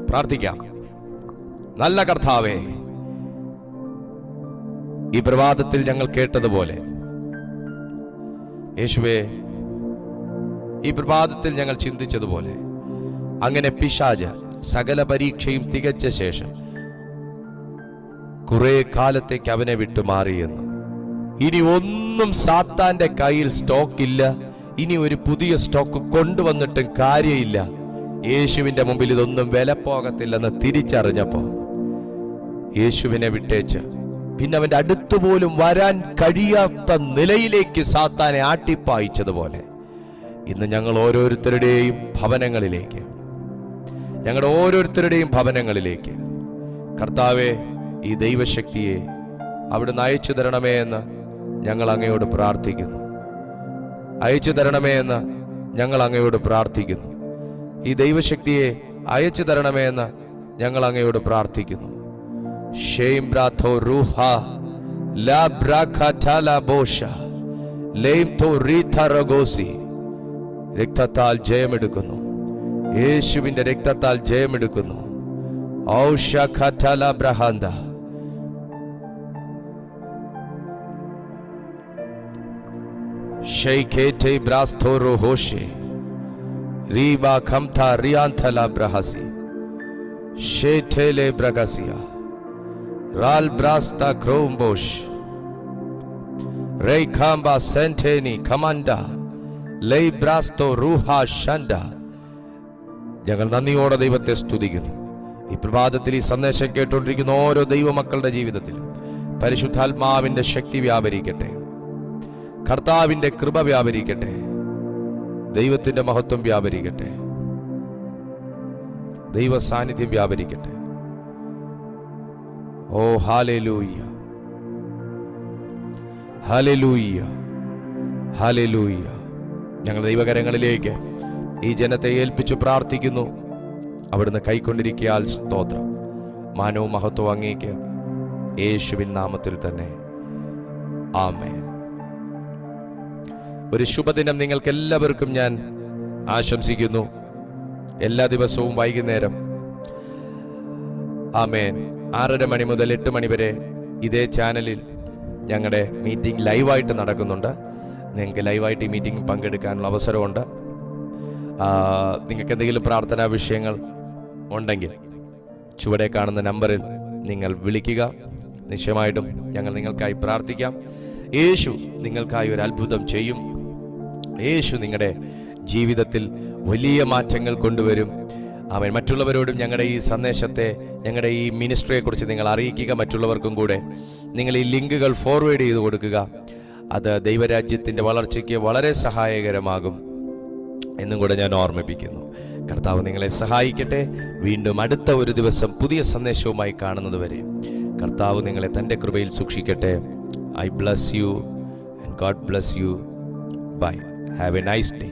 പ്രാർത്ഥിക്കാം. നല്ല കർത്താവേ, ഈ പ്രഭാതത്തിൽ ഞങ്ങൾ കേട്ടതുപോലെ യേശുവേ, ഈ പ്രഭാതത്തിൽ ഞങ്ങൾ ചിന്തിച്ചതുപോലെ അങ്ങനെ പിശാച് സകല പരീക്ഷയും തികച്ച ശേഷം കുറെ കാലത്തേക്ക് അവനെ വിട്ടുമാറിയെന്ന്. ഇനി ഒന്നും സാത്താന്റെ കയ്യിൽ സ്റ്റോക്ക് ഇല്ല. ഇനി ഒരു പുതിയ സ്റ്റോക്ക് കൊണ്ടുവന്നിട്ടും കാര്യമില്ല. യേശുവിന്റെ മുമ്പിൽ ഇതൊന്നും വില പോകത്തില്ലെന്ന് തിരിച്ചറിഞ്ഞപ്പോ യേശുവിനെ വിട്ടേച്ച് പിന്നെ അവന്റെ അടുത്തുപോലും വരാൻ കഴിയാത്ത നിലയിലേക്ക് സാത്താനെ ആട്ടിപ്പായിച്ചതുപോലെ ഇന്ന് ഞങ്ങൾ ഓരോരുത്തരുടെയും ഭവനങ്ങളിലേക്ക് കർത്താവെ, ഈ ദൈവശക്തിയെ അവിടുന്ന് അയച്ചു തരണമേ എന്ന് ഞങ്ങൾ അങ്ങയോട് പ്രാർത്ഥിക്കുന്നു. അയച്ചു തരണമേ എന്ന് ഞങ്ങൾ അങ്ങയോട് പ്രാർത്ഥിക്കുന്നു. ഈ ദൈവശക്തിയെ അയച്ചു തരണമേ എന്ന് ഞങ്ങൾ അങ്ങയോട് പ്രാർത്ഥിക്കുന്നു. രക്തത്താൽ ജയമെടുക്കുന്നു. യേശുവിന്റെ രക്തത്താൽ ജയമെടുക്കുന്നു. Ral brasta krombosh Rei kamba senteni kamanda Lei brasto ruha shanda. ഞങ്ങൾ നന്ദിയോടെ ദൈവത്തെ സ്തുതിക്കുന്നു. ഈ പ്രഭാതത്തിൽ ഈ സന്ദേശം കേട്ടുകൊണ്ടിരിക്കുന്ന ഓരോ ദൈവമക്കളുടെ ജീവിതത്തിലും പരിശുദ്ധാത്മാവിന്റെ ശക്തി വ്യാപരിക്കട്ടെ, കർത്താവിന്റെ കൃപ വ്യാപരിക്കട്ടെ, ദൈവത്തിന്റെ മഹത്വം വ്യാപരിക്കട്ടെ, ദൈവ സാന്നിധ്യം വ്യാപരിക്കട്ടെ. ഓ ഹല്ലേലൂയ, ഹല്ലേലൂയ, ഹല്ലേലൂയ. ഞങ്ങൾ ദൈവകരങ്ങളിലേക്ക് ഈ ജനത്തെ ഏൽപ്പിച്ചു പ്രാർത്ഥിക്കുന്നു. അവിടുന്ന് കൈക്കൊണ്ടിരിക്കയാൽ സ്തോത്രം. മാനവും മഹത്വവും അങ്ങേക്ക്, യേശുവിൻ നാമത്തിൽ തന്നെ. ആമേൻ. ഒരു ശുഭദിനം നിങ്ങൾക്ക് എല്ലാവർക്കും ഞാൻ ആശംസിക്കുന്നു. എല്ലാ ദിവസവും വൈകുന്നേരം ആമേൻ 6:30 മണി മുതൽ 8 മണി വരെ ഇതേ ചാനലിൽ ഞങ്ങളുടെ മീറ്റിംഗ് ലൈവായിട്ട് നടക്കുന്നുണ്ട്. നിങ്ങൾക്ക് ലൈവായിട്ട് ഈ മീറ്റിംഗ് പങ്കെടുക്കാനുള്ള അവസരമുണ്ട്. നിങ്ങൾക്ക് എന്തെങ്കിലും പ്രാർത്ഥനാ വിഷയങ്ങൾ ഉണ്ടെങ്കിൽ ചുവടെ കാണുന്ന നമ്പറിൽ നിങ്ങൾ വിളിക്കുക. നിശ്ചയമായിട്ടും ഞങ്ങൾ നിങ്ങൾക്കായി പ്രാർത്ഥിക്കാം. യേശു നിങ്ങൾക്കായി ഒരു അത്ഭുതം ചെയ്യും. യേശു നിങ്ങളുടെ ജീവിതത്തിൽ വലിയ മാറ്റങ്ങൾ കൊണ്ടുവരും. ആമേൻ. മറ്റുള്ളവരോടും ഞങ്ങളുടെ ഈ സന്ദേശത്തെ, ഞങ്ങളുടെ ഈ മിനിസ്ട്രിയെക്കുറിച്ച് നിങ്ങൾ അറിയിക്കുക. മറ്റുള്ളവർക്കും കൂടെ നിങ്ങൾ ഈ ലിങ്കുകൾ ഫോർവേഡ് ചെയ്ത് കൊടുക്കുക. അത് ദൈവരാജ്യത്തിൻ്റെ വളർച്ചയ്ക്ക് വളരെ സഹായകരമാകും എന്നും കൂടെ ഞാൻ ഓർമ്മിപ്പിക്കുന്നു. കർത്താവ് നിങ്ങളെ സഹായിക്കട്ടെ. വീണ്ടും അടുത്ത ഒരു ദിവസം പുതിയ സന്ദേശവുമായി കാണുന്നത് വരെ കർത്താവ് നിങ്ങളെ തൻ്റെ കൃപയിൽ സൂക്ഷിക്കട്ടെ. I bless you and God bless you. Bye. Have a nice day.